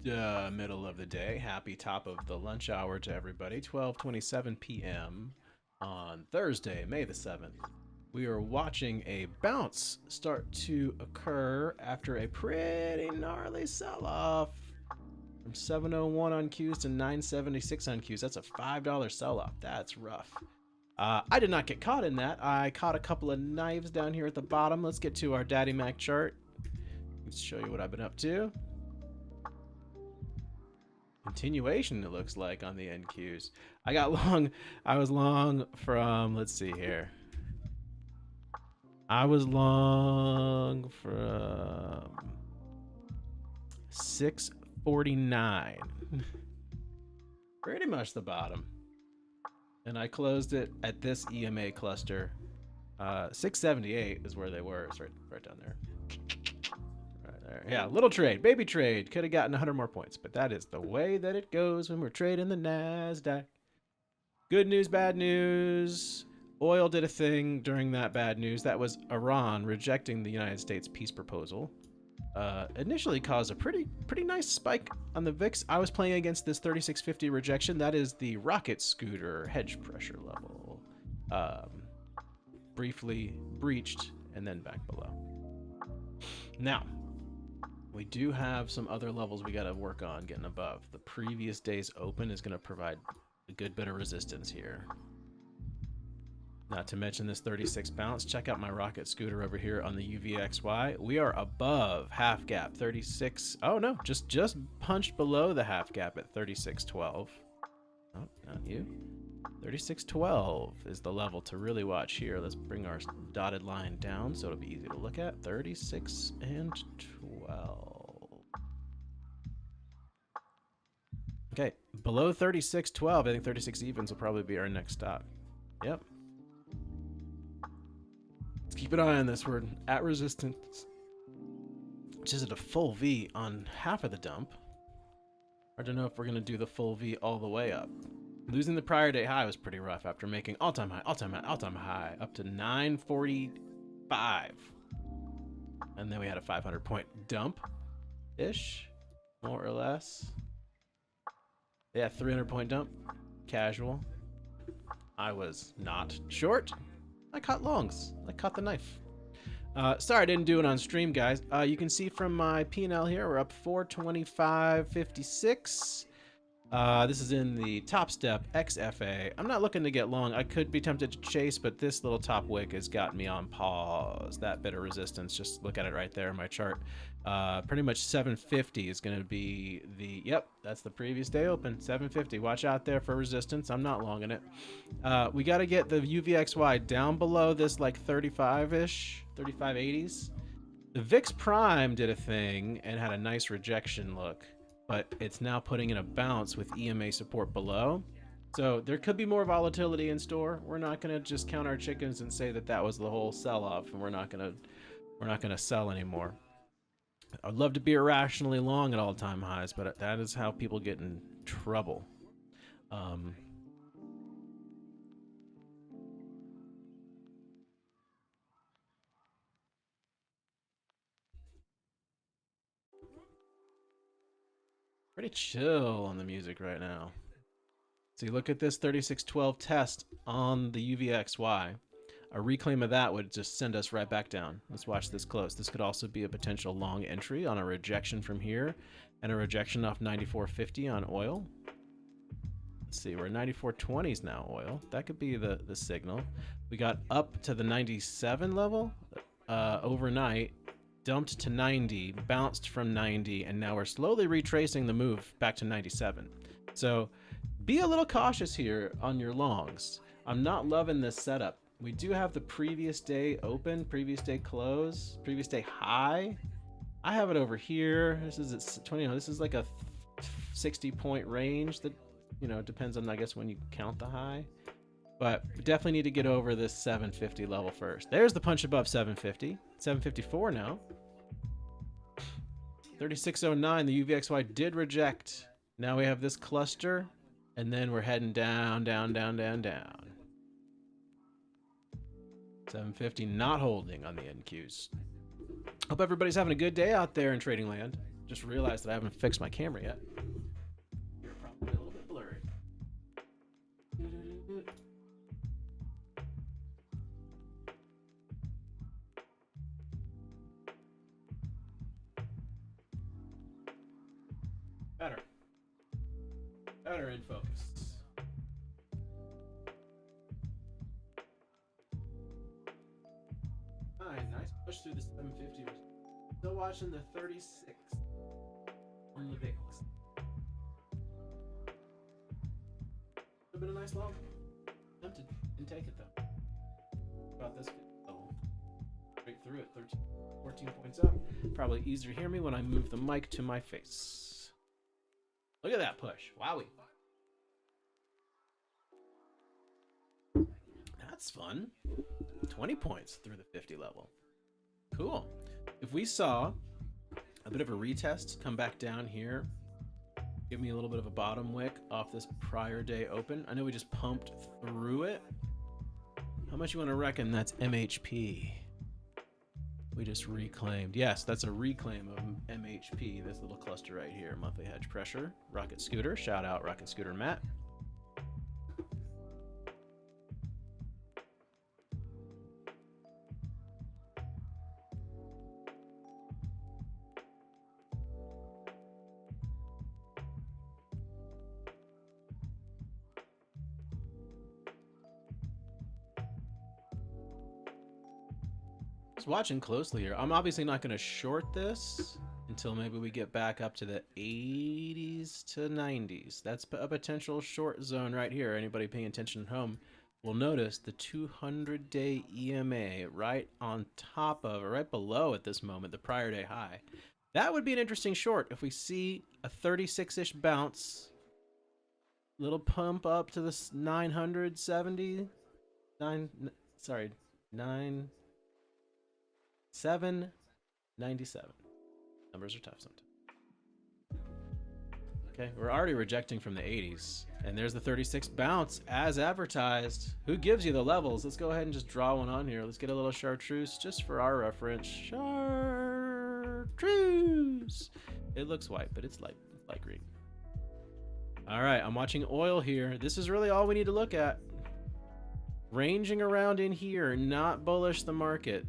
Middle of the day. Happy top of the lunch hour to everybody. 12:27 p.m. on Thursday, May the 7th. We are watching a bounce start to occur after a pretty gnarly sell-off from 701 on Qs to 976 on Qs. That's a $5 sell-off. That's rough. I did not get caught in that. I caught a couple of knives down here at the bottom. Let's get to our Daddy Mac chart. Let's show you what I've been up to. Continuation, it looks like, on the NQs. I was long from, let's see here. I was long from 649. Pretty much the bottom. And I closed it at this EMA cluster. 678 is where they were. It's right down there. Right there. Yeah, little trade, baby trade. Could have gotten 100 more points, but that is the way that it goes when we're trading the NASDAQ. Good news, bad news. Oil did a thing during that bad news. That was Iran rejecting the United States peace proposal. Initially caused a pretty nice spike on the VIX. I was playing against this 3650 rejection. That is the rocket scooter hedge pressure level. Briefly breached and then back below. Now, we do have some other levels we got to work on getting above. The previous day's open is going to provide a good bit of resistance here. Not to mention this 36 bounce. Check out my rocket scooter over here on the UVXY. We are above half gap 36. Oh no, just punched below the half gap at 3612. Oh, not you. 3612 is the level to really watch here. Let's bring our dotted line down so it'll be easy to look at. 36 and 12. Okay, below 3612, I think 36 evens will probably be our next stop. Yep. Keep an eye on this. We're at resistance, which is at a full V on half of the dump. Hard to know if we're going to do the full V all the way up. Losing the prior day high was pretty rough after making all-time high, all-time high, all-time high up to 945. And then we had a 500-point dump-ish, more or less. Yeah, 300-point dump, casual. I was not short. I caught longs. I caught the knife. Sorry I didn't do it on stream, guys. You can see from my P&L here, we're up 425.56. This is in the TopStep XFA. I'm not looking to get long. I could be tempted to chase, but this little top wick has got me on pause. That bit of resistance, just look at it right there in my chart. Pretty much 750 is going to be the, yep, that's the previous day open, 750. Watch out there for resistance. I'm not long in it. We got to get the UVXY down below this like 35-ish, 3580s. The VIX Prime did a thing and had a nice rejection look, but it's now putting in a bounce with EMA support below. So there could be more volatility in store. We're not going to just count our chickens and say that that was the whole sell-off, and we're not going to sell anymore. I'd love to be irrationally long at all-time highs, but that is how people get in trouble. Pretty chill on the music right now. So you look at this 3612 test on the UVXY. A reclaim of that would just send us right back down. Let's watch this close. This could also be a potential long entry on a rejection from here and a rejection off 94.50 on oil. Let's see, we're 94.20s now, oil. That could be the signal. We got up to the 97 level overnight, dumped to 90, bounced from 90, and now we're slowly retracing the move back to 97. So be a little cautious here on your longs. I'm not loving this setup. We do have the previous day open, previous day close, previous day high. I have it over here. This is at 20. This is like a 60-point range that, you know, depends on, I guess, when you count the high. But we definitely need to get over this 750 level first. There's the punch above 750. 754 now. 3609. The UVXY did reject. Now we have this cluster, and then we're heading down, down, down, down, down. 750 not holding on the NQs. Hope everybody's having a good day out there in trading land. Just realized that I haven't fixed my camera yet. You're probably a little bit blurry. Better. Better in focus. Nice push through the 750. Still watching the 36 on the VIX. Would have been a nice long. Tempted. Didn't take it though. About this level. Straight through it. 13, 14 points up. Probably easier to hear me when I move the mic to my face. Look at that push. Wowie. That's fun. 20 points through the 50 level. Cool. If we saw a bit of a retest come back down here, give me a little bit of a bottom wick off this prior day open. I know we just pumped through it. How much you want to reckon that's MHP? We just reclaimed. Yes, that's a reclaim of MHP, this little cluster right here. Monthly hedge pressure. Rocket Scooter. Shout out Rocket Scooter Matt. Watching closely here. I'm obviously not going to short this until maybe we get back up to the 80s to 90s. That's a potential short zone right here. Anybody paying attention at home will notice the 200-day EMA right on top of, or right below at this moment, the prior day high. That would be an interesting short if we see a 36-ish bounce, little pump up to the 970, 797. Numbers are tough sometimes. Okay, we're already rejecting from the 80s. And there's the 36 bounce as advertised. Who gives you the levels? Let's go ahead and just draw one on here. Let's get a little chartreuse just for our reference. Chartreuse. It looks white, but it's light green. All right, I'm watching oil here. This is really all we need to look at. Ranging around in here, not bullish the market.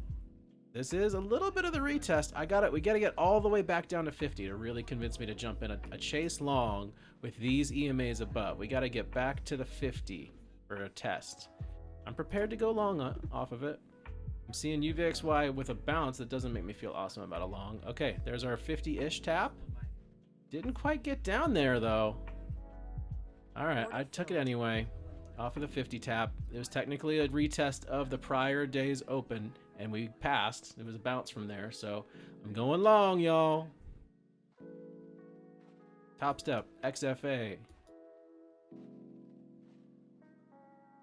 This is a little bit of the retest. We got to get all the way back down to 50 to really convince me to jump in a chase long with these EMAs above. We got to get back to the 50 for a test. I'm prepared to go long off of it. I'm seeing UVXY with a bounce that doesn't make me feel awesome about a long. Okay, there's our 50-ish tap. Didn't quite get down there though. All right, I took it anyway. Off of the 50 tap. It was technically a retest of the prior day's open, and we passed. It was a bounce from there, so I'm going long, y'all. TopStep, XFA.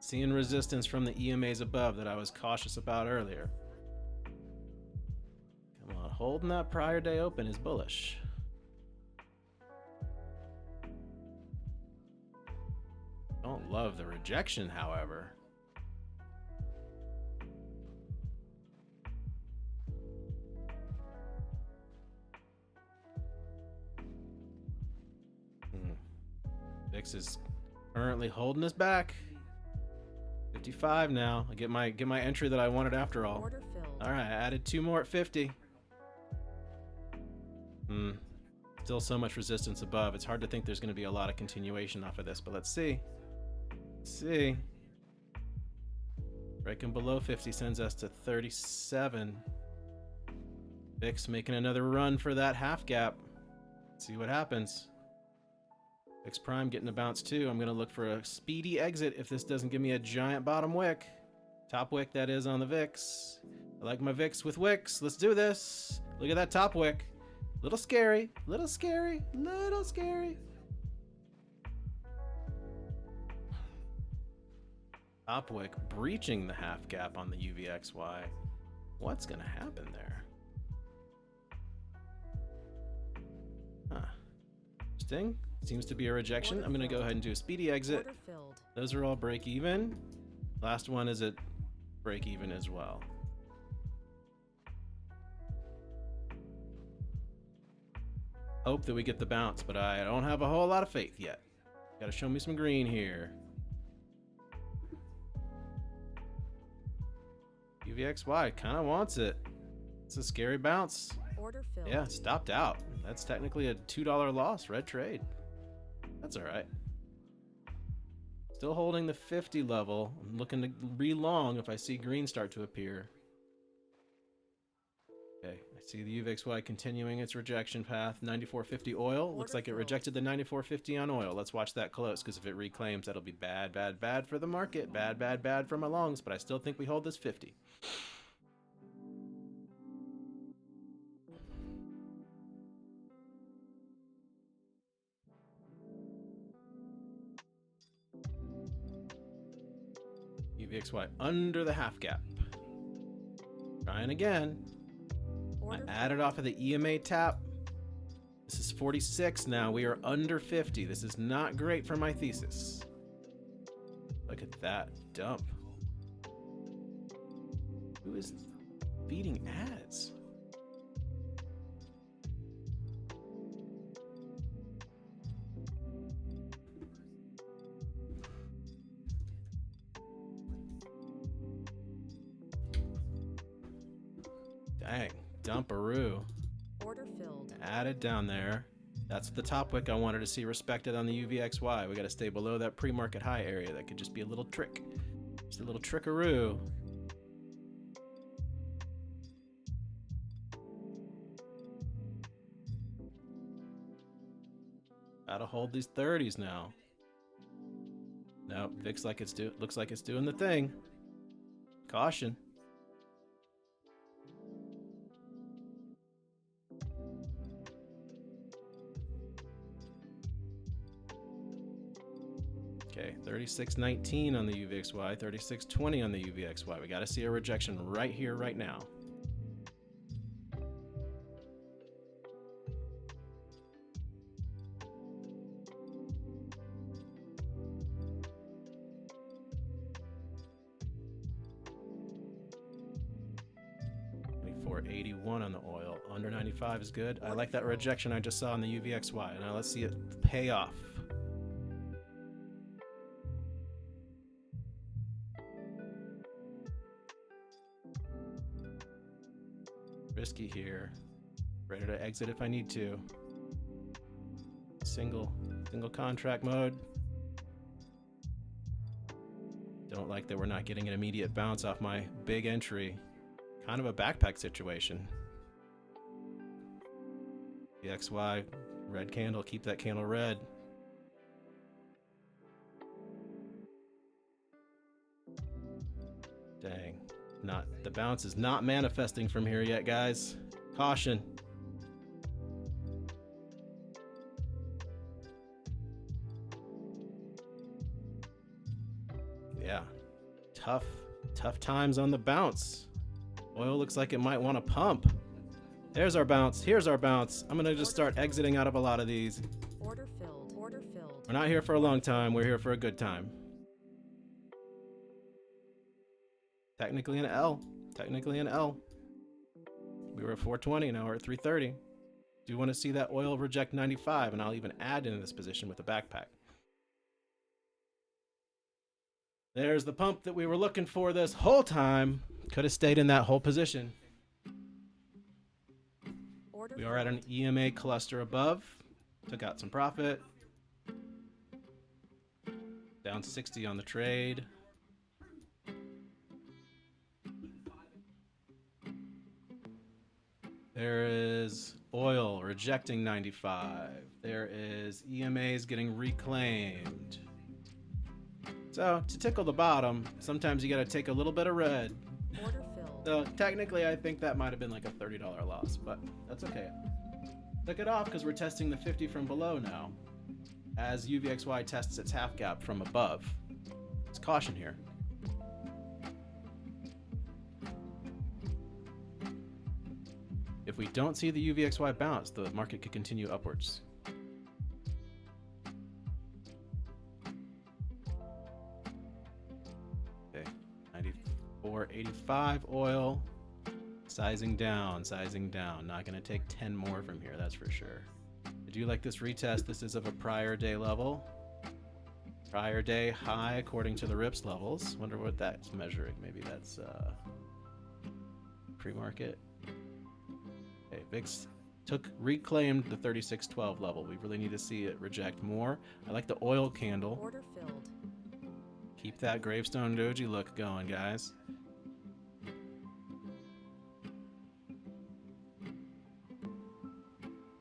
Seeing resistance from the EMAs above that I was cautious about earlier. Come on, holding that prior day open is bullish. Don't love the rejection, however. VIX is currently holding us back. 55 now. I get my entry that I wanted after all. Order filled. All right, I added 2 more at 50. Still so much resistance above. It's hard to think there's going to be a lot of continuation off of this, but let's see. See, breaking below 50 sends us to 37. VIX making another run for that half gap. Let's see what happens. VIX prime getting a bounce too. I'm going to look for a speedy exit if this doesn't give me a giant bottom wick. Top wick, that is, on the VIX. I like my VIX with wicks. Let's do this. Look at that top wick. Little scary, little scary, little scary. Top wick breaching the half gap on the UVXY. What's gonna happen there? Huh. Interesting. Seems to be a rejection. I'm gonna go ahead and do a speedy exit. Those are all break even. Last one is at break even as well. hope that we get the bounce, but I don't have a whole lot of faith yet. Gotta show me some green here. UVXY kind of wants it. It's a scary bounce. Order filled. Yeah, stopped out. That's technically a $2 loss, red trade. That's all right. Still holding the 50 level. I'm looking to re-long if I see green start to appear. Okay, I see the UVXY continuing its rejection path. 94.50 oil. Looks like it rejected the 94.50 on oil. Let's watch that close, because if it reclaims, that'll be bad, bad, bad for the market. Bad, bad, bad for my longs, but I still think we hold this 50. UVXY under the half gap. Trying again. I added off of the EMA tap. This is 46 now. We are under 50. This is not great for my thesis. Look at that dump. Who is beating ads? Dang, dumperoo. Order filled. Added down there. That's the top wick I wanted to see respected on the UVXY. We got to stay below that pre-market high area. That could just be a little trick. Just a little trickaroo. Gotta hold these 30s now. Nope, looks like it's doing the thing. Caution. Okay, 36.19 on the UVXY, 36.20 on the UVXY. We got to see a rejection right here, right now. $84.81 on the oil. Under 95 is good. I like that rejection I just saw on the UVXY. Now let's see it pay off. Risky here. Ready to exit if I need to. Single contract mode. Don't like that we're not getting an immediate bounce off my big entry. Kind of a backpack situation. The XY, red candle, keep that candle red. Dang. The bounce is not manifesting from here yet, guys. Caution. Yeah. Tough times on the bounce. Oil looks like it might want to pump. There's our bounce. Here's our bounce. I'm gonna just start exiting out of a lot of these. Order filled. Order filled. We're not here for a long time. We're here for a good time. Technically an L. Technically an L. We were at 420, now we're at 330. Do want to see that oil reject 95, and I'll even add into this position with a backpack. There's the pump that we were looking for this whole time. Could have stayed in that whole position. We are at an EMA cluster above. Took out some profit. Down 60 on the trade. There is oil rejecting 95. There is EMAs getting reclaimed. So to tickle the bottom, sometimes you got to take a little bit of red. Order filled. So technically I think that might have been like a $30 loss, but that's okay. Took it off because we're testing the 50 from below now. As UVXY tests its half gap from above. It's caution here. If we don't see the UVXY bounce, the market could continue upwards. Okay, 94.85 oil. Sizing down, sizing down. Not gonna take 10 more from here, that's for sure. do like this retest. This is of a prior day level. Prior day high according to the RIPS levels. Wonder what that's measuring. Maybe that's pre-market. Okay, VIX reclaimed the 3612 level. We really need to see it reject more. I like the oil candle. Order filled. Keep that gravestone doji look going, guys.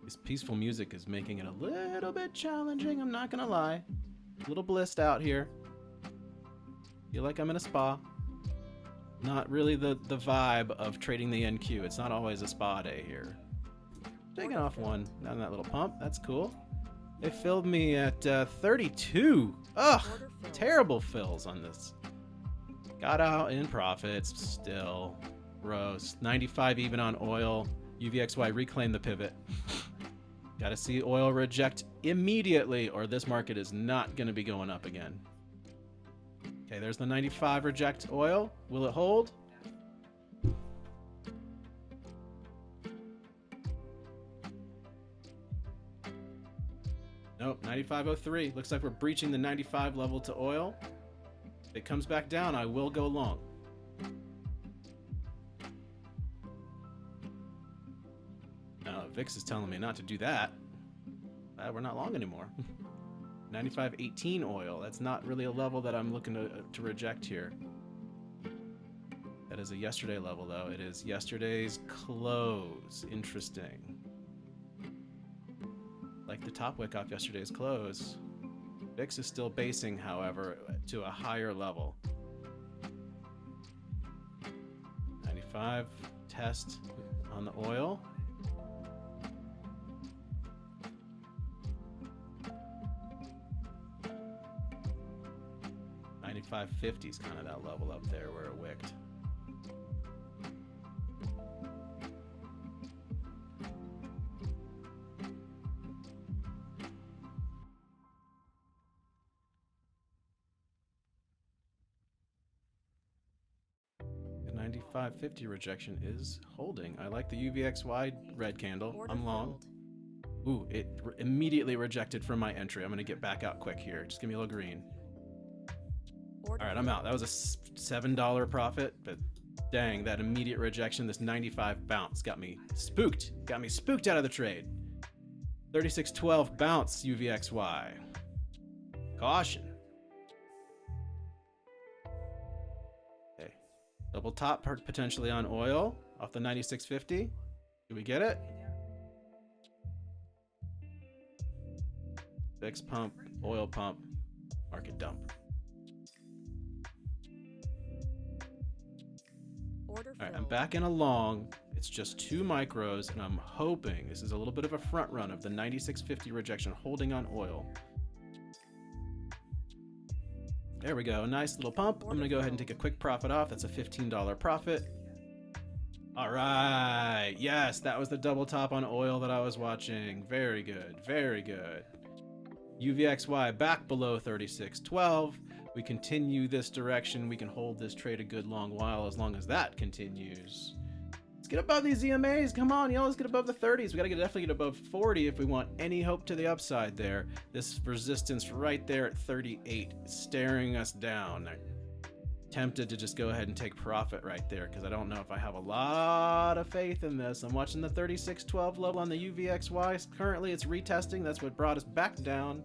This peaceful music is making it a little bit challenging, I'm not gonna lie. A little blissed out here. Feel like I'm in a spa. Not really the vibe of trading the NQ. It's not always a spa day here. Taking off one on that little pump. That's cool. They filled me at 32. Ugh, terrible fills on this. Got out in profits still. Gross. 95 even on oil. UVXY reclaim the pivot. Got to see oil reject immediately or this market is not going to be going up again. Okay, there's the 95 reject oil. Will it hold? Nope, 95.03. Looks like we're breaching the 95 level to oil. If it comes back down, I will go long. No, VIX is telling me not to do that. We're not long anymore. 95.18 oil. That's not really a level that I'm looking to reject here. That is a yesterday level, though. It is yesterday's close. Interesting. Like the top wick off yesterday's close. VIX is still basing, however, to a higher level. 95 test on the oil. 95.50 is kind of that level up there where it wicked. The 95.50 rejection is holding. I like the UVXY red candle. I'm long. Ooh, it immediately rejected from my entry. I'm going to get back out quick here. Just give me a little green. All right, I'm out. That was a $7 profit, but dang, that immediate rejection, this 95 bounce got me spooked. Got me spooked out of the trade. 3612 bounce UVXY. Caution. Okay. Double top potentially on oil off the 96.50. Do we get it? VIX pump, oil pump, market dump. All right, I'm back in a long. It's just 2 micros, and I'm hoping this is a little bit of a front run of the 96.50 rejection holding on oil. There we go. Nice little pump. I'm going to go ahead and take a quick profit off. That's a $15 profit. All right. Yes, that was the double top on oil that I was watching. Very good. Very good. UVXY back below 36.12. We continue this direction. We can hold this trade a good long while as long as that continues. Let's get above these EMAs. Come on, y'all. Let's get above the 30s. We got to definitely get above 40 if we want any hope to the upside there. This resistance right there at 38 staring us down. I'm tempted to just go ahead and take profit right there because I don't know if I have a lot of faith in this. I'm watching the 36.12 level on the UVXY. Currently, it's retesting. That's what brought us back down.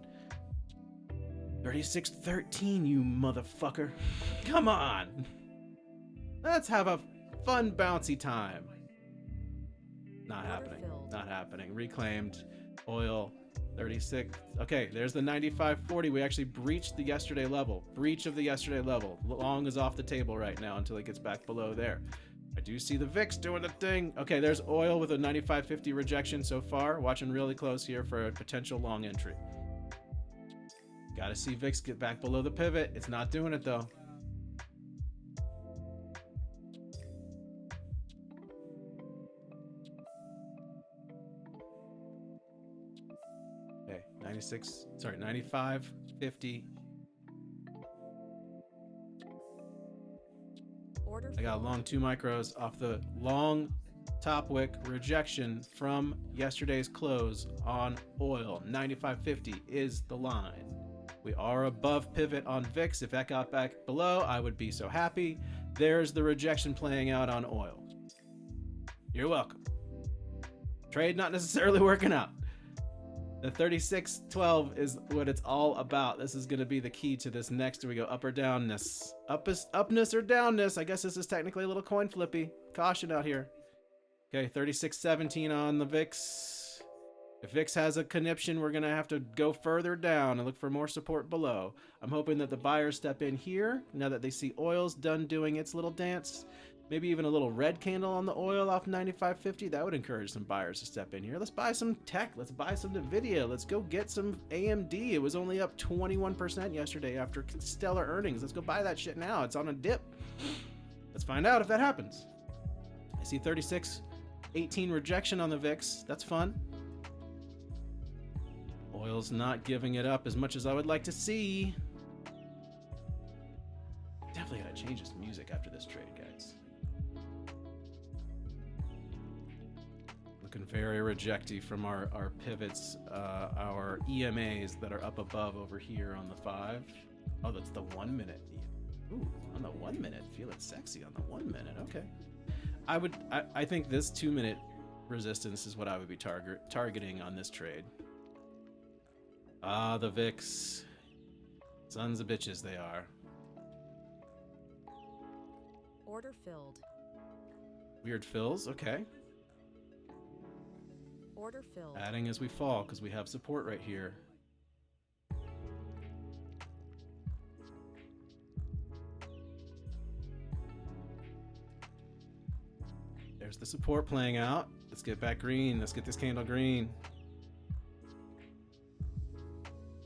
36.13, you motherfucker. Come on. Let's have a fun bouncy time. Not happening. Not happening. Reclaimed. Oil. 36. Okay, there's the 95.40. We actually breached the yesterday level. Breach of the yesterday level. Long is off the table right now until it gets back below there. I do see the VIX doing the thing. Okay, there's oil with a 95.50 rejection so far. Watching really close here for a potential long entry. Gotta see VIX get back below the pivot. It's not doing it though. Okay, 95.50. I got a long 2 micros off the long top wick rejection from yesterday's close on oil. 95.50 is the line. We are above pivot on VIX. If that got back below, I would be so happy. There's the rejection playing out on oil. You're welcome. Trade not necessarily working out. The 36.12 is what it's all about. This is going to be the key to this next. Do we go up or downness? Upness or downness? I guess this is technically a little coin flippy. Caution out here. Okay, 36.17 on the VIX. If VIX has a conniption, we're going to have to go further down and look for more support below. I'm hoping that the buyers step in here now that they see oil's done doing its little dance. Maybe even a little red candle on the oil off 95.50. That would encourage some buyers to step in here. Let's buy some tech. Let's buy some NVIDIA. Let's go get some AMD. It was only up 21% yesterday after stellar earnings. Let's go buy that shit now. It's on a dip. Let's find out if that happens. I see 36.18 rejection on the VIX. That's fun. Oil's not giving it up as much as I would like to see. Definitely gotta change this music after this trade, guys. Looking very rejecty from our pivots, our EMAs that are up above over here on the 5. Oh, that's the 1 minute. Ooh, on the 1 minute. Feel it sexy on the 1 minute. Okay. I think this 2 minute resistance is what I would be targeting on this trade. Ah, the VIX. Sons of bitches they are. Order filled. Weird fills. Okay. Order filled. Adding as we fall because we have support right here. There's the support playing out. Let's get back green. Let's get this candle green.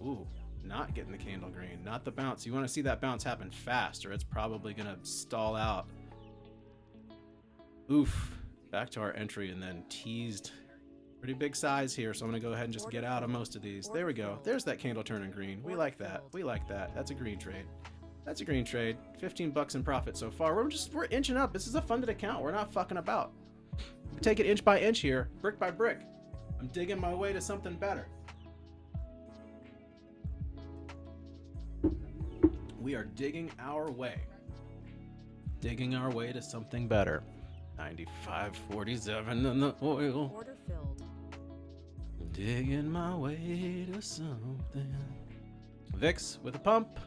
Ooh, not getting the candle green. Not the bounce. You want to see that bounce happen fast or it's probably going to stall out. Oof. Back to our entry and then teased. Pretty big size here, so I'm going to go ahead and just get out of most of these. There we go. There's that candle turning green. We like that. We like that. That's a green trade. That's a green trade. 15 bucks in profit so far. We're inching up. This is a funded account. We're not fucking about. We take it inch by inch here, brick by brick. I'm digging my way to something better. We are digging our way. Digging our way to something better. 95.47 on the oil. Order filled. Digging my way to something. VIX with a pump.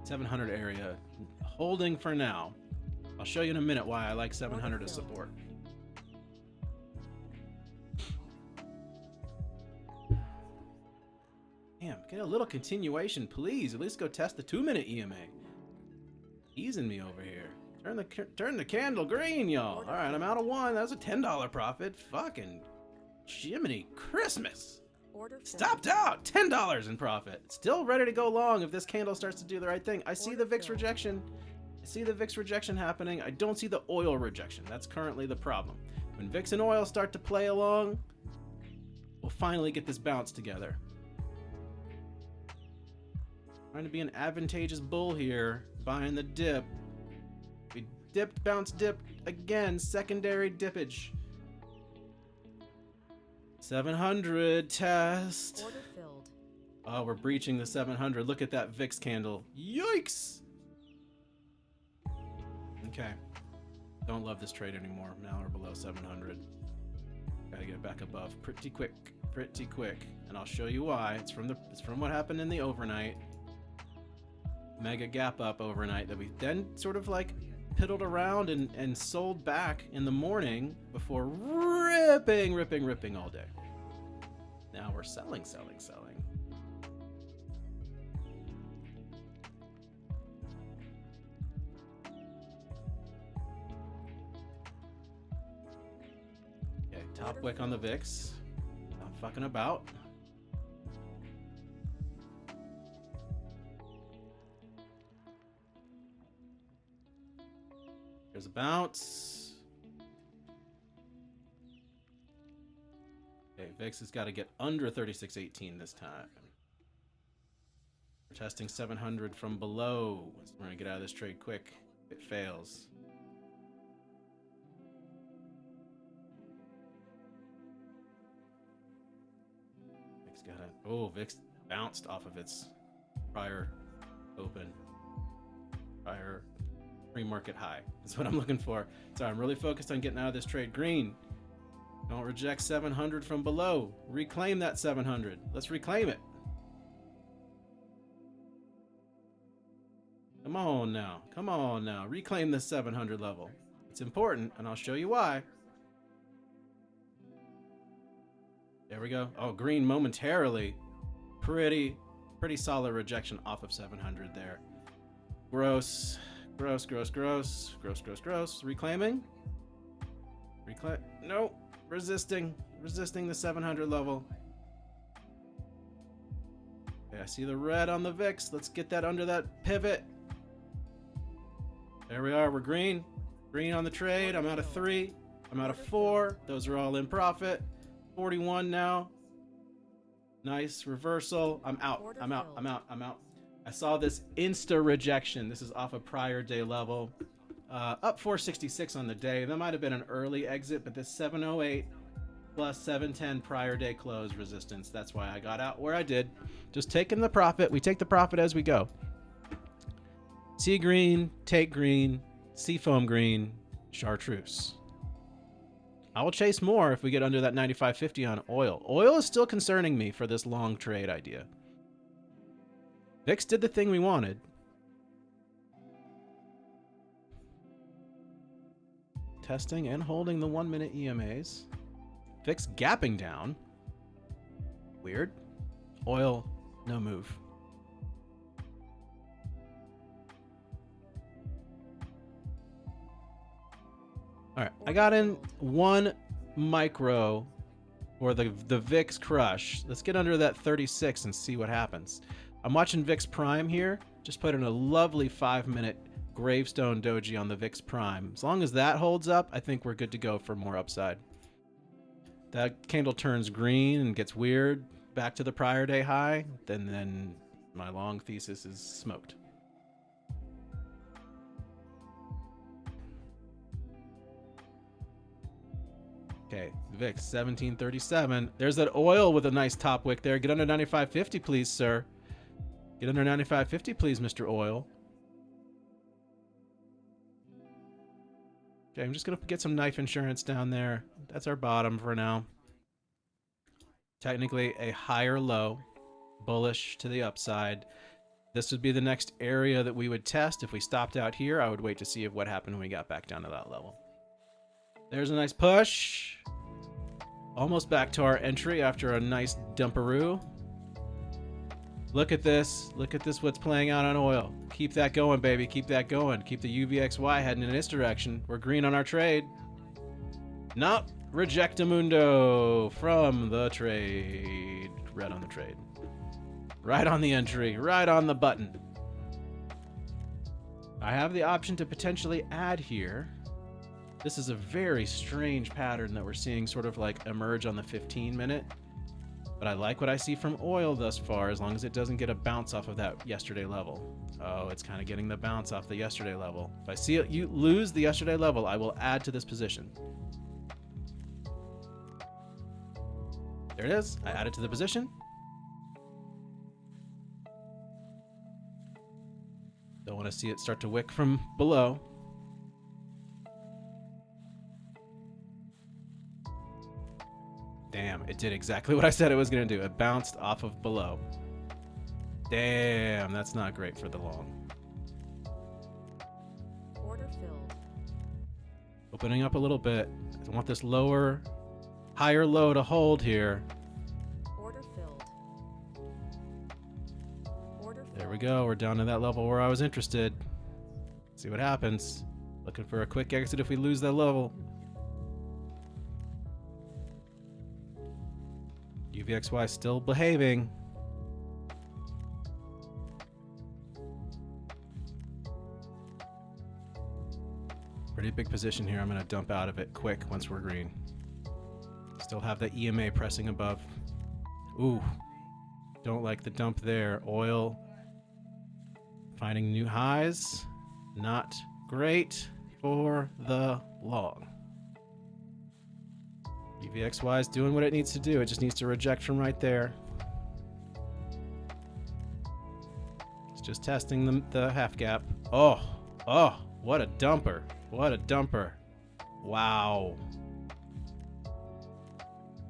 700 area. Holding for now. I'll show you in a minute why I like 700 as support. Damn, get a little continuation, please. At least go test the 2 minute EMA. Easing me over here. Turn the candle green, y'all. All right, I'm out of one. That was a $10 profit. Fucking Jiminy Christmas. Order filled. Stopped out. $10 in profit. Still ready to go long if this candle starts to do the right thing. I see the VIX rejection. I see the VIX rejection happening. I don't see the oil rejection. That's currently the problem. When VIX and oil start to play along, we'll finally get this bounce together. Trying to be an advantageous bull here, buying the dip. We dipped, bounced, dipped again. Secondary dippage. 700 test. Order filled. Oh, we're breaching the 700. Look at that VIX candle. Yikes! Okay. Don't love this trade anymore. Now we're below 700. Gotta get back above pretty quick. Pretty quick. And I'll show you why. It's from what happened in the overnight. Mega gap up overnight that we then sort of like piddled around and sold back in the morning before ripping all day. Now we're selling. Okay, top wick on the VIX. Not fucking about. There's a bounce. Okay, VIX has got to get under 36.18 this time. We're testing 700 from below. We're going to get out of this trade quick if it fails. got it. Oh, VIX bounced off of its prior open, prior pre-market high. That's what I'm looking for. Sorry, I'm really focused on getting out of this trade. Green. Don't reject 700 from below. Reclaim that 700. Let's reclaim it. Come on now. Come on now. Reclaim this 700 level. It's important, and I'll show you why. There we go. Oh, green momentarily. Pretty solid rejection off of 700 there. Gross. Gross, gross, gross. Gross, gross, gross. Reclaiming. Reclaim. No. Resisting the 700 level. Okay, I see the red on the VIX. Let's get that under that pivot. There we are. We're green. Green on the trade. I'm out of 3. I'm out of 4. Those are all in profit. 41 now. Nice reversal. I'm out. I'm out. I'm out. I'm out. I saw this insta rejection. This is off a prior day level. Up 466 on the day. That might have been an early exit, but this 708 plus 710 prior day close resistance. That's why I got out where I did. Just taking the profit. We take the profit as we go. See green, take green, seafoam green, chartreuse. I will chase more if we get under that 95.50 on oil. Oil is still concerning me for this long trade idea. VIX did the thing we wanted. Testing and holding the 1-minute EMAs. VIX gapping down. Weird. Oil, no move. All right, I got in 1 micro for the VIX crush. Let's get under that 36 and see what happens. I'm watching VIX Prime here. Just put in a lovely 5-minute gravestone doji on the VIX Prime. As long as that holds up, I think we're good to go for more upside. That candle turns green and gets weird back to the prior day high, then my long thesis is smoked. Okay, VIX 1737. There's that oil with a nice top wick there. Get under 95.50, please, sir. Get under 95.50, please, Mr. Oil. Okay, I'm just going to get some knife insurance down there. That's our bottom for now. Technically a higher low, bullish to the upside. This would be the next area that we would test. If we stopped out here, I would wait to see what happened when we got back down to that level. There's a nice push. Almost back to our entry after a nice dumperoo. Look at this. Look at this, what's playing out on oil. Keep that going, baby. Keep that going. Keep the UVXY heading in this direction. We're green on our trade. Nope. Rejectamundo from the trade. Red on the trade. Right on the entry. Right on the button. I have the option to potentially add here. This is a very strange pattern that we're seeing sort of like emerge on the 15-minute. But I like what I see from oil thus far, as long as it doesn't get a bounce off of that yesterday level. Oh, it's kind of getting the bounce off the yesterday level. If I see it, you lose the yesterday level, I will add to this position. There it is. I added to the position. Don't want to see it start to wick from below. Damn, it did exactly what I said it was going to do. It bounced off of below. Damn, that's not great for the long. Order filled. Opening up a little bit. I want this higher low to hold here. Order filled. Order filled. There we go. We're down to that level where I was interested. See what happens. Looking for a quick exit if we lose that level. UVXY still behaving. Pretty big position here. I'm going to dump out of it quick once we're green. Still have the EMA pressing above. Ooh, don't like the dump there. Oil finding new highs. Not great for the long. UVXY is doing what it needs to do. It just needs to reject from right there. just testing the half gap. Oh, what a dumper. What a dumper. Wow.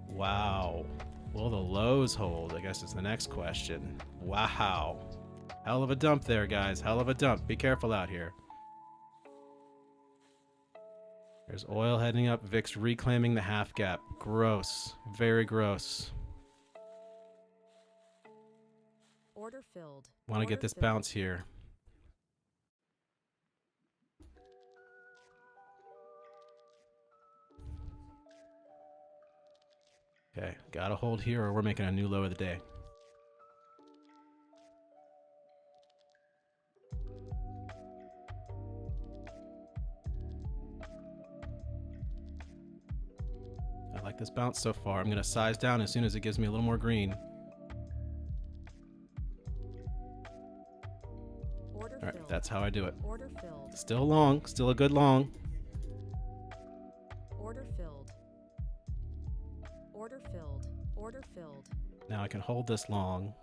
Wow. Will the lows hold? I guess is the next question. Wow. Hell of a dump there, guys. Hell of a dump. Be careful out here. There's oil heading up. VIX reclaiming the half gap. Gross. Very gross. Order filled. Want to get this bounce here. Okay, gotta hold here or we're making a new low of the day. I like this bounce so far. I'm gonna size down as soon as it gives me a little more green. Order All right, filled. that's how I do it. Order filled. Still long, still a good long. Order filled. Order filled. Order filled. Now I can hold this long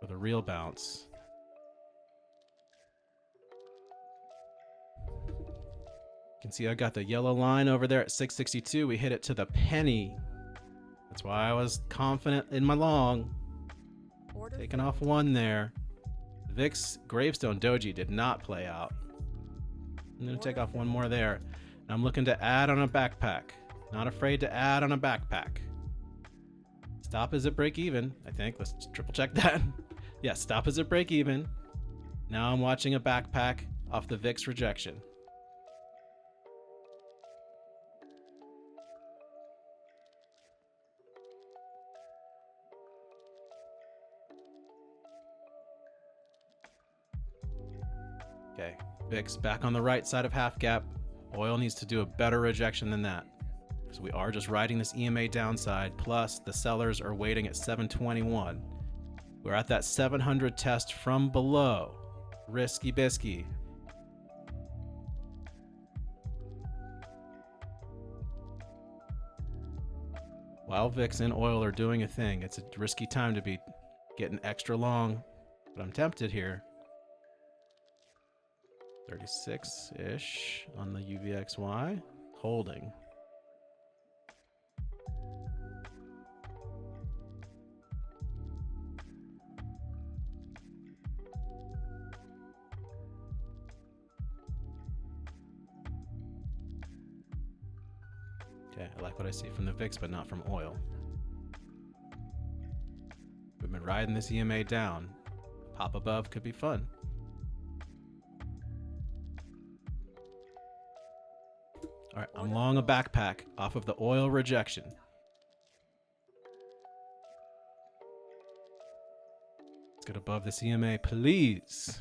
with a real bounce. You can see I got the yellow line over there at 662. We hit it to the penny. That's why I was confident in my long. Order Taking filled. off one there. VIX Gravestone Doji did not play out. I'm going to take off one more there. And I'm looking to add on a backpack. Not afraid to add on a backpack. Stop is at break even, I think. Let's triple check that. Yeah, stop is at break even. Now I'm watching a backpack off the VIX rejection. Okay, VIX back on the right side of half gap. Oil needs to do a better rejection than that. So we are just riding this EMA downside, plus the sellers are waiting at 721. We're at that 700 test from below. Risky bisky. While VIX and oil are doing a thing, it's a risky time to be getting extra long, but I'm tempted here. 36-ish on the UVXY, holding. Okay, I like what I see from the VIX, but not from oil. We've been riding this EMA down. Pop above could be fun. All right, I'm long a backpack off of the oil rejection. Let's get above this EMA, please.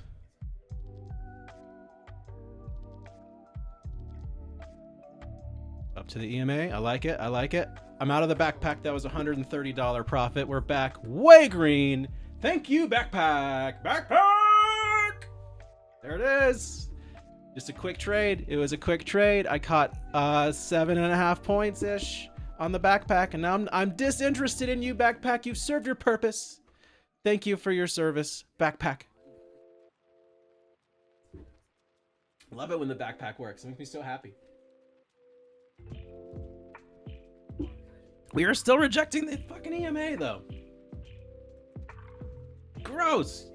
Up to the EMA. I like it. I like it. I'm out of the backpack. That was a $130 profit. We're back way green. Thank you, backpack. Backpack! There it is. Just a quick trade. It was a quick trade. I caught 7.5 points-ish on the backpack, and now I'm disinterested in you, backpack. You've served your purpose. Thank you for your service, backpack. Love it when the backpack works. It makes me so happy. We are still rejecting the fucking EMA, though. Gross.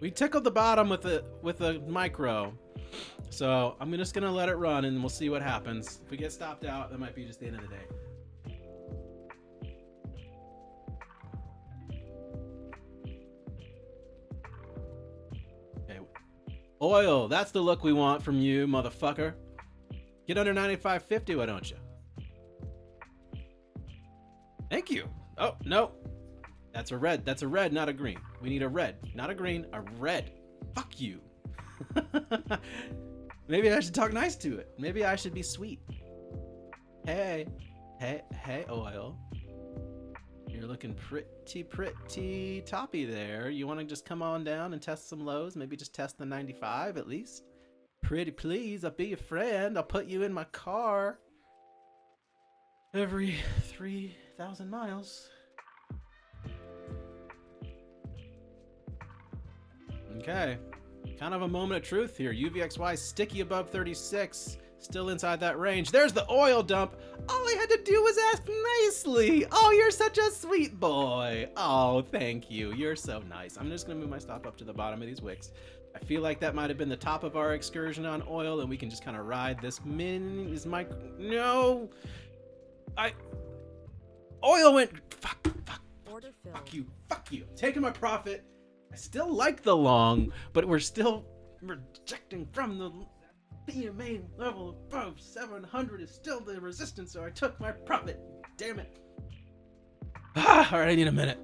We tickled the bottom with a micro, so I'm just gonna let it run and we'll see what happens. If we get stopped out, that might be just the end of the day. Okay, oil. That's the look we want from you, motherfucker. Get under 95.50, why don't you? Thank you. Oh no. That's a red. That's a red, not a green. We need a red, not a green, a red. Fuck you. Maybe I should talk nice to it. Maybe I should be sweet. Hey, oil. You're looking pretty toppy there. You want to just come on down and test some lows? Maybe just test the 95 at least. Pretty please, I'll be your friend. I'll put you in my car every 3,000 miles. Okay. Kind of a moment of truth here. UVXY sticky above 36. Still inside that range. There's the oil dump. All I had to do was ask nicely. Oh, you're such a sweet boy. Oh, thank you. You're so nice. I'm just going to move my stop up to the bottom of these wicks. I feel like that might have been the top of our excursion on oil, and we can just kind of ride this no. Oil went, fuck, Order filled. fuck you. I'm taking my profit. I still like the long, but we're still rejecting from the main level above 700 is still the resistance, so I took my profit. Damn it. All right, I need a minute.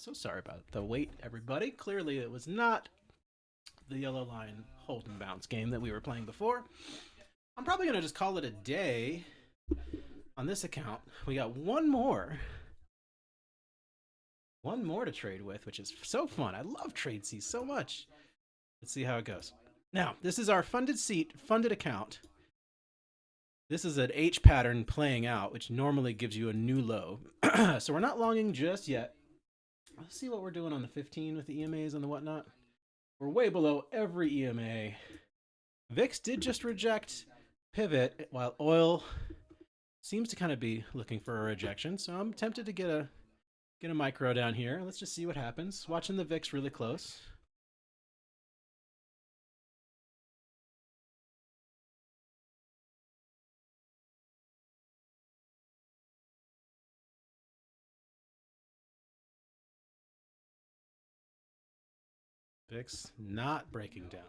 So sorry about the wait, everybody. Clearly it was not the yellow line hold and bounce game that we were playing before. I'm probably going to just call it a day on this account. We got one more to trade with, which is so fun. I love trade C's so much. Let's see how it goes. Now, this is our funded account. This is an H pattern playing out, which normally gives you a new low. So we're not longing just yet. Let's see what we're doing on the 15 with the EMAs and the whatnot. We're way below every EMA. VIX did just reject pivot, while oil seems to kind of be looking for a rejection. So I'm tempted to get a micro down here. Let's just see what happens. Watching the VIX really close. VIX not breaking down.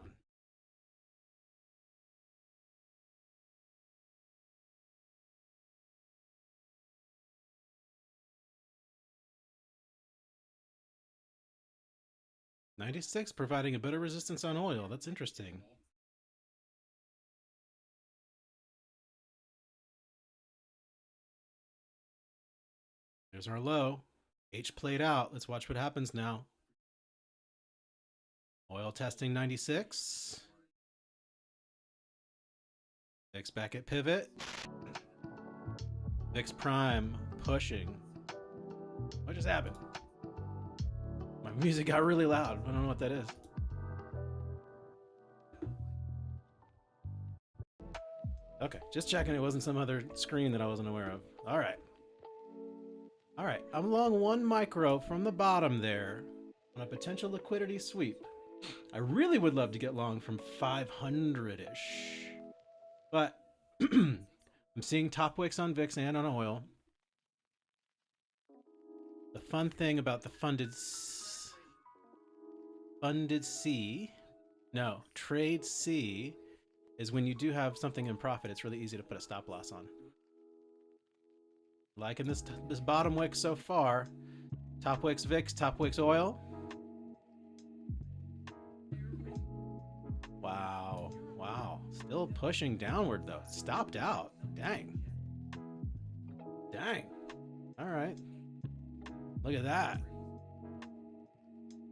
$96 providing a bit of resistance on oil. That's interesting. There's our low. H played out. Let's watch what happens now. Oil testing 96. VIX back at pivot. VIX prime pushing. What just happened? My music got really loud. I don't know what that is. Okay, just checking it wasn't some other screen that I wasn't aware of. All right. All right, I'm long one micro from the bottom there on a potential liquidity sweep. I really would love to get long from 500-ish, but I'm seeing top wicks on VIX and on oil. The fun thing about the trade C is when you do have something in profit, it's really easy to put a stop loss on. Liking this bottom wick so far. Top wicks VIX, top wicks oil. Wow, wow. Still pushing downward though. Stopped out. Dang. Dang. All right. Look at that.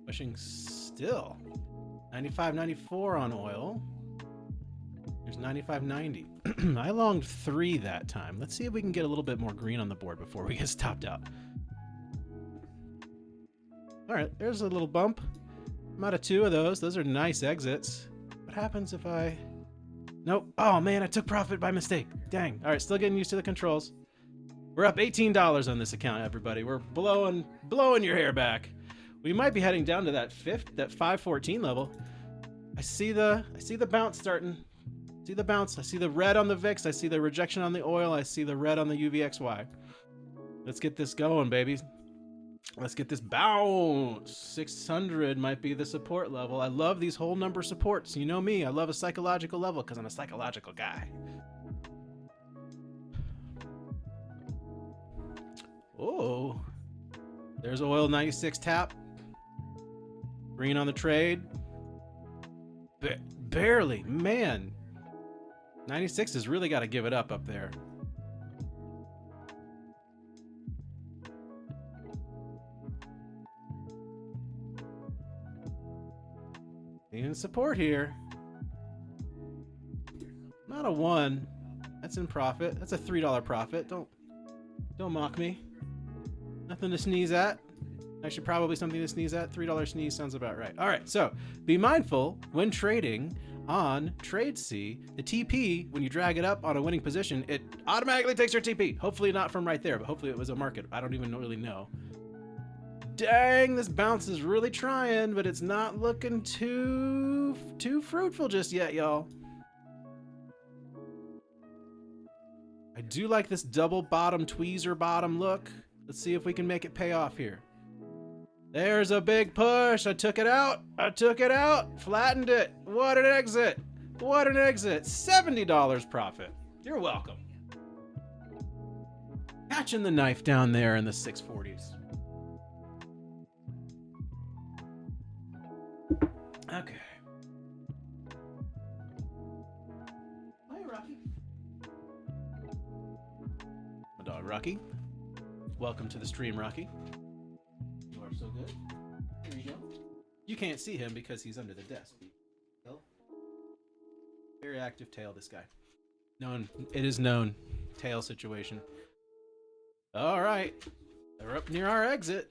Pushing still. 95.94 on oil. There's 95.90. I longed 3 that time. Let's see if we can get a little bit more green on the board before we get stopped out. All right, there's a little bump. I'm out of 2 of those. Those are nice exits. What happens if I... Nope. Oh man, I took profit by mistake. Dang. All right, still getting used to the controls. We're up $18 on this account, everybody. We're blowing your hair back. We might be heading down to that 514 level. I see the bounce starting. See the bounce. I see the red on the VIX. I see the rejection on the oil. I see the red on the UVXY. Let's get this going, baby. Let's get this bounce. 600 might be the support level. I love these whole number supports. You know me. I love a psychological level because I'm a psychological guy. Oh, there's oil 96 tap. Green on the trade. Barely, man. 96 has really got to give it up there. Seeing support here. Not a 1. That's in profit. That's a $3 profit. Don't mock me. Nothing to sneeze at. Actually, probably something to sneeze at. $3 sneeze sounds about right. All right, so be mindful when trading on Trade C. The TP, when you drag it up on a winning position, it automatically takes your TP. Hopefully not from right there, but hopefully it was a market. I don't even really know. Dang, this bounce is really trying, but it's not looking too fruitful just yet, y'all. I do like this double bottom tweezer bottom look. Let's see if we can make it pay off here. There's a big push. I took it out. Flattened it. What an exit. What an exit. $70 profit. You're welcome. Catching the knife down there in the 640s. Welcome to the stream, Rocky. You are so good. Here you go. You can't see him because he's under the desk. Very active tail, this guy. Known. It is known. Tail situation. All right. We're up near our exit.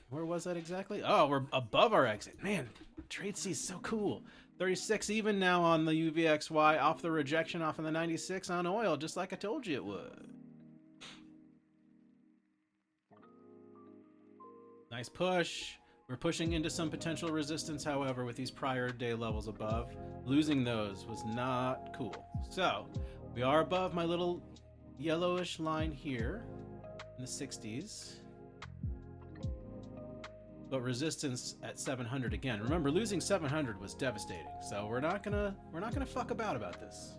Where was that exactly? Oh, we're above our exit. Man, trade C is so cool. 36 even now on the UVXY, off the rejection, off of the 96 on oil, just like I told you it would. Nice push. We're pushing into some potential resistance, however, with these prior day levels above. Losing those was not cool. So, we are above my little yellowish line here in the 60s. But resistance at 700 again. Remember, losing 700 was devastating. So we're not gonna fuck about this.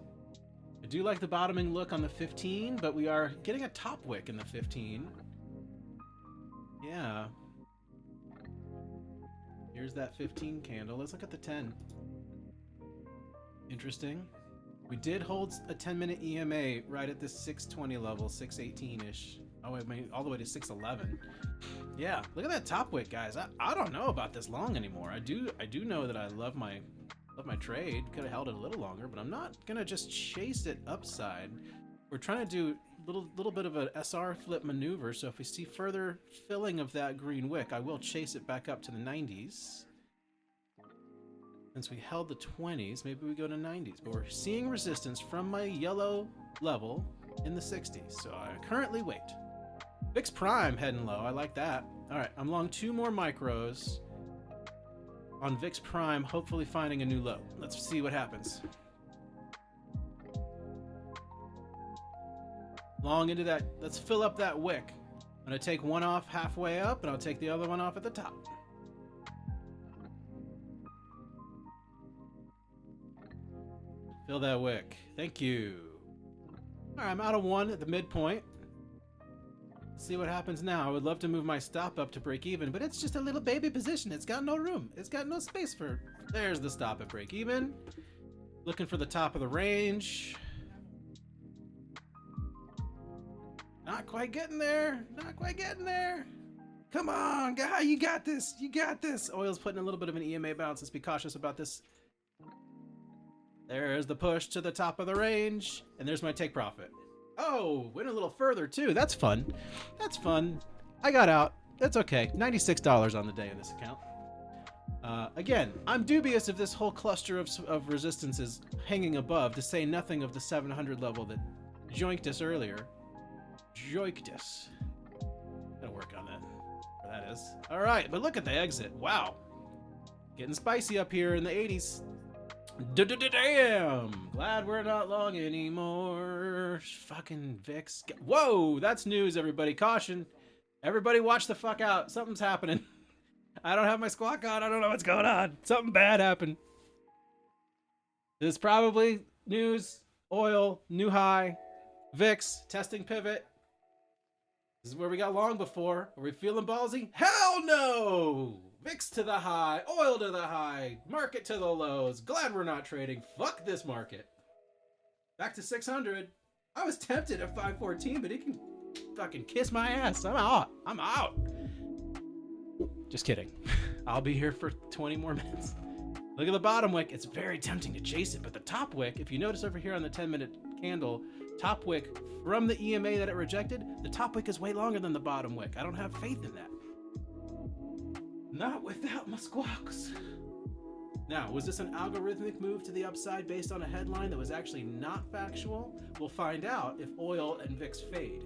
I do like the bottoming look on the 15, but we are getting a top wick in the 15. Yeah. Here's that 15 candle. Let's look at the 10. Interesting. We did hold a 10-minute EMA right at this 620 level, 618-ish. Oh, I mean, all the way to 611. Yeah, look at that top wick, guys. I don't know about this long anymore. I do know that I love my trade. Could have held it a little longer, but I'm not gonna just chase it upside. We're trying to do little bit of an SR flip maneuver. So if we see further filling of that green wick, I will chase it back up to the 90s. Since we held the 20s, maybe we go to 90s. But we're seeing resistance from my yellow level in the 60s. So I currently wait. VIX Prime heading low. I like that. All right, I'm long 2 more micros on VIX Prime, hopefully finding a new low. Let's see what happens. Long into that. Let's fill up that wick. I'm going to take one off halfway up, and I'll take the other one off at the top. Fill that wick. Thank you. All right, I'm out of 1 at the midpoint. See what happens now. I would love to move my stop up to break even, but it's just a little baby position. It's got no room. It's got no space for... There's the stop at break even. Looking for the top of the range. Not quite getting there. Not quite getting there. Come on, guy. You got this. You got this. Oil's putting a little bit of an EMA bounce. Let's be cautious about this. There's the push to the top of the range. And there's my take profit. Oh, went a little further too. That's fun. That's fun. I got out. That's okay. $96 on the day in this account. Again, I'm dubious if this whole cluster of resistance is hanging above, to say nothing of the 700 level that joinked us earlier. Joinked us. Gotta work on that. Where that is. All right, but look at the exit. Wow. Getting spicy up here in the 80s. Damn! Glad we're not long anymore. Fucking VIX. Whoa! That's news, everybody. Caution. Everybody watch the fuck out. Something's happening. I don't have my squawk on. I don't know what's going on. Something bad happened. This is probably news. Oil. New high. VIX. Testing pivot. This is where we got long before. Are we feeling ballsy? Hell no! VIX to the high, oil to the high, market to the lows. Glad we're not trading. Fuck this market. Back to 600. I was tempted at 514, but he can fucking kiss my ass. I'm out. I'm out. Just kidding. I'll be here for 20 more minutes. Look at the bottom wick. It's very tempting to chase it, but the top wick, if you notice over here on the 10-minute candle, top wick from the EMA that it rejected, the top wick is way longer than the bottom wick. I don't have faith in that. Not without my squawks. Now, was this an algorithmic move to the upside based on a headline that was actually not factual? We'll find out if oil and VIX fade.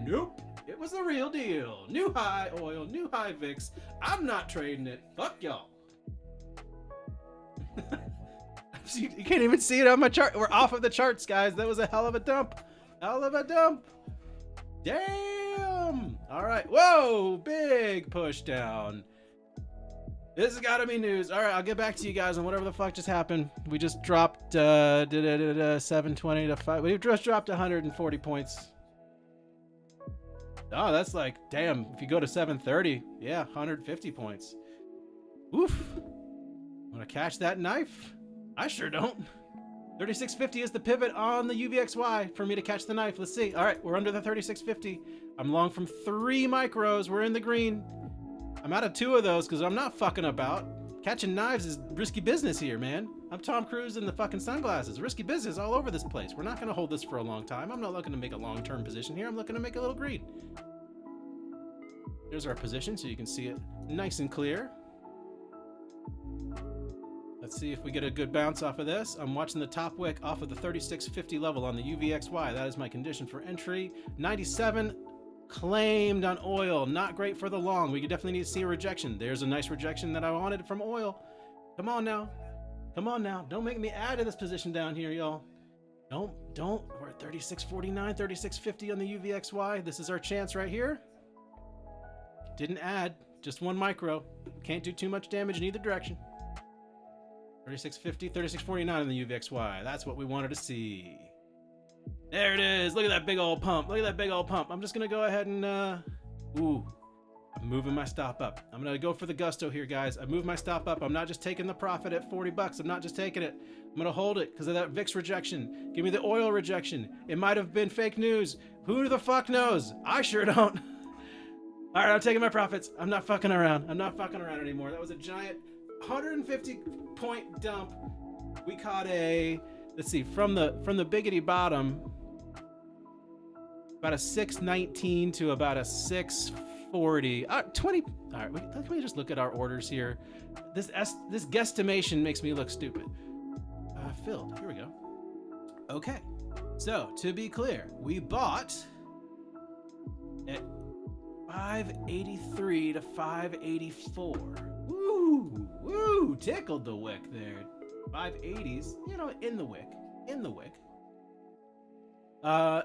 Nope. It was the real deal. New high oil, new high VIX. I'm not trading it. Fuck y'all. You can't even see it on my chart. We're off of the charts, guys. That was a hell of a dump. Hell of a dump. Damn. All right. Whoa. Big push down. This has got to be news. All right. I'll get back to you guys on whatever the fuck just happened. We just dropped 720 to 5. We just dropped 140 points. Oh, that's like, damn. If you go to 730, yeah, 150 points. Oof. Want to catch that knife? I sure don't. 36.50 is the pivot on the UVXY for me to catch the knife. Let's see. All right, we're under the 36.50. I'm long from 3 micros. We're in the green. I'm out of 2 of those because I'm not fucking about. Catching knives is risky business here, man. I'm Tom Cruise in the fucking sunglasses. Risky business all over this place. We're not going to hold this for a long time. I'm not looking to make a long-term position here. I'm looking to make a little green. Here's our position so you can see it nice and clear. Let's see if we get a good bounce off of this. I'm watching the top wick off of the 36.50 level on the UVXY. That is my condition for entry. 97 claimed on oil. Not great for the long. We definitely need to see a rejection. There's a nice rejection that I wanted from oil. Come on now. Come on now. Don't make me add to this position down here, y'all. Don't. We're at 36.49, 36.50 on the UVXY. This is our chance right here. Didn't add. Just 1 micro. Can't do too much damage in either direction. 36.50, 36.49 on the UVXY. That's what we wanted to see. There it is. Look at that big old pump. Look at that big old pump. I'm just going to go ahead and, I'm moving my stop up. I'm going to go for the gusto here, guys. I moved my stop up. I'm not just taking the profit at 40 bucks. I'm not just taking it. I'm going to hold it because of that VIX rejection. Give me the oil rejection. It might have been fake news. Who the fuck knows? I sure don't. All right, I'm taking my profits. I'm not fucking around. I'm not fucking around anymore. That was a giant 150 point dump. We caught a, let's see, from the biggity bottom, about a 619 to about a 640. 20. All right, let me just look at our orders here. This guesstimation makes me look stupid. Filled. Here we go. Okay. So to be clear, we bought at 583 to 584. Woo! Tickled the wick there. 580s, you know, in the wick.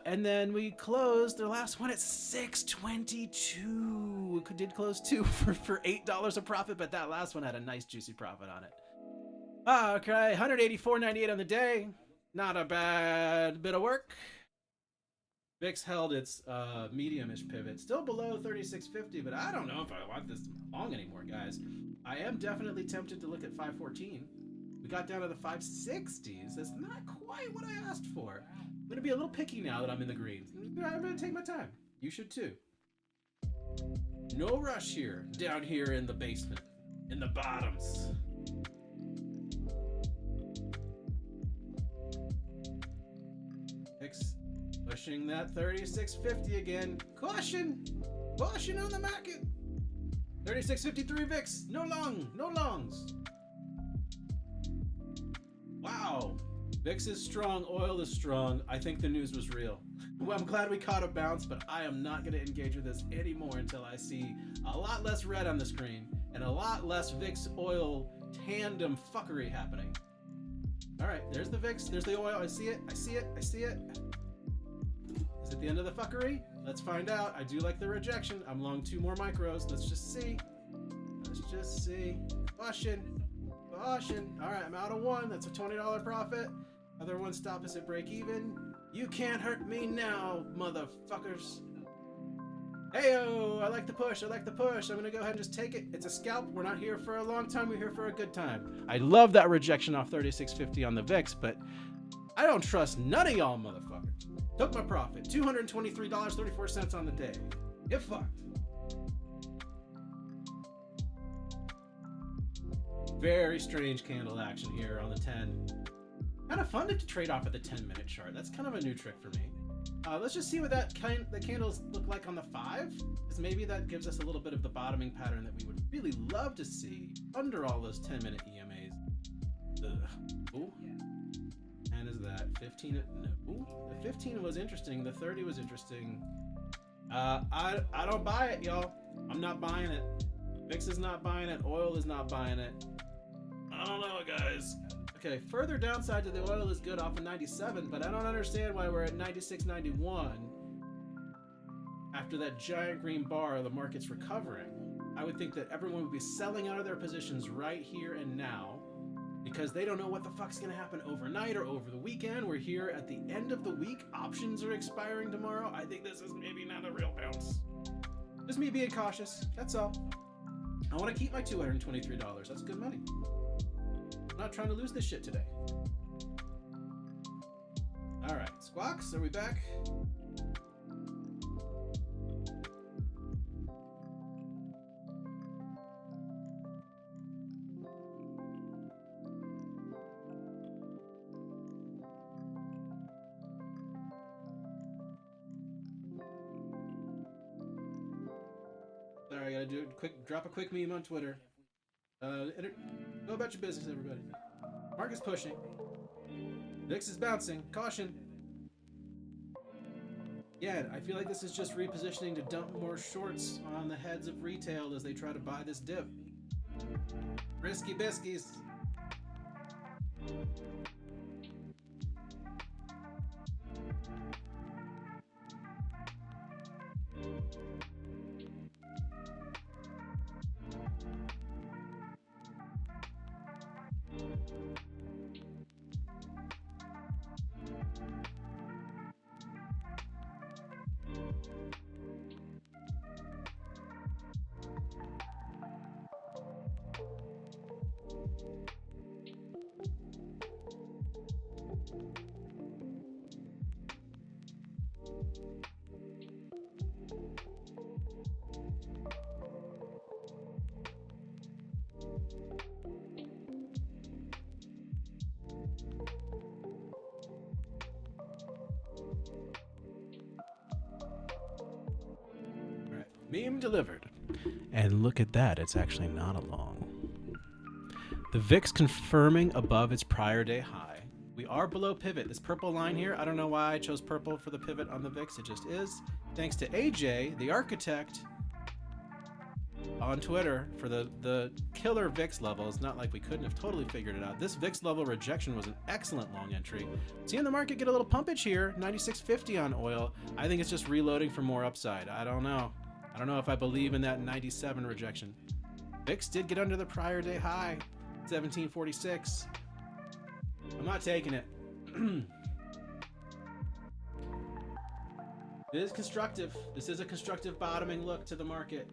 And then we closed the last one at 622. We did close 2 for $8 of profit, but that last one had a nice juicy profit on it. Okay, 184.98 on the day. Not a bad bit of work. VIX held its medium-ish pivot, still below 36.50, but I don't know if I want this long anymore, guys. I am definitely tempted to look at 514. We got down to the 560s. That's not quite what I asked for. I'm going to be a little picky now that I'm in the green. I'm going to take my time. You should too. No rush here, down here in the basement, in the bottoms. VIX pushing that 36.50 again. Caution on the market. 36.53 VIX. No longs. Wow. VIX is strong. Oil is strong. I think the news was real. Well, I'm glad we caught a bounce, but I am not going to engage with this anymore until I see a lot less red on the screen and a lot less VIX oil tandem fuckery happening. All right, there's the VIX. There's the oil. I see it. Is it the end of the fuckery? Let's find out. I do like the rejection. I'm long 2 more micros. Let's just see. Caution. All right, I'm out of 1. That's a $20 profit. Other one stop us at break even. You can't hurt me now, motherfuckers. Heyo, I like the push. I'm gonna go ahead and just take it. It's a scalp. We're not here for a long time. We're here for a good time. I love that rejection off 36.50 on the VIX, but I don't trust none of y'all motherfuckers. Took my profit. $223.34 on the day. Get fucked. Very strange candle action here on the 10. Kind of fun to trade off at the 10-minute chart. That's kind of a new trick for me. Let's just see what the candles look like on the 5, because maybe that gives us a little bit of the bottoming pattern that we would really love to see under all those 10-minute EMAs. Ugh. Ooh. And is that 15? No. Ooh. The 15 was interesting. The 30 was interesting. I don't buy it, y'all. I'm not buying it. VIX is not buying it. Oil is not buying it. I don't know, guys. Okay, further downside to the oil is good off of 97, but I don't understand why we're at 96.91 after that giant green bar. The market's recovering. I would think that everyone would be selling out of their positions right here and now because they don't know what the fuck's gonna happen overnight or over the weekend. We're here at the end of the week. Options are expiring tomorrow. I think this is maybe not a real bounce. Just me being cautious, that's all. I want to keep my $223. That's good money. I'm not trying to lose this shit today. Squawks, are we back? Sorry, I gotta do drop a quick meme on Twitter. Go about your business, everybody. Market's pushing. VIX is bouncing. Caution. Yeah, I feel like this is just repositioning to dump more shorts on the heads of retail as they try to buy this dip. Risky biskies. Meme delivered. And look at that, it's actually not a long. The VIX confirming above its prior day high. We are below pivot. This purple line here, I don't know why I chose purple for the pivot on the VIX, it just is. Thanks to AJ, the architect, on Twitter for the killer VIX level. It's not like we couldn't have totally figured it out. This VIX level rejection was an excellent long entry. Seeing the market get a little pumpage here, 96.50 on oil. I think it's just reloading for more upside. I don't know. I don't know if I believe in that 97 rejection. VIX did get under the prior day high, 1746. I'm not taking it. It is constructive. This is a constructive bottoming look to the market.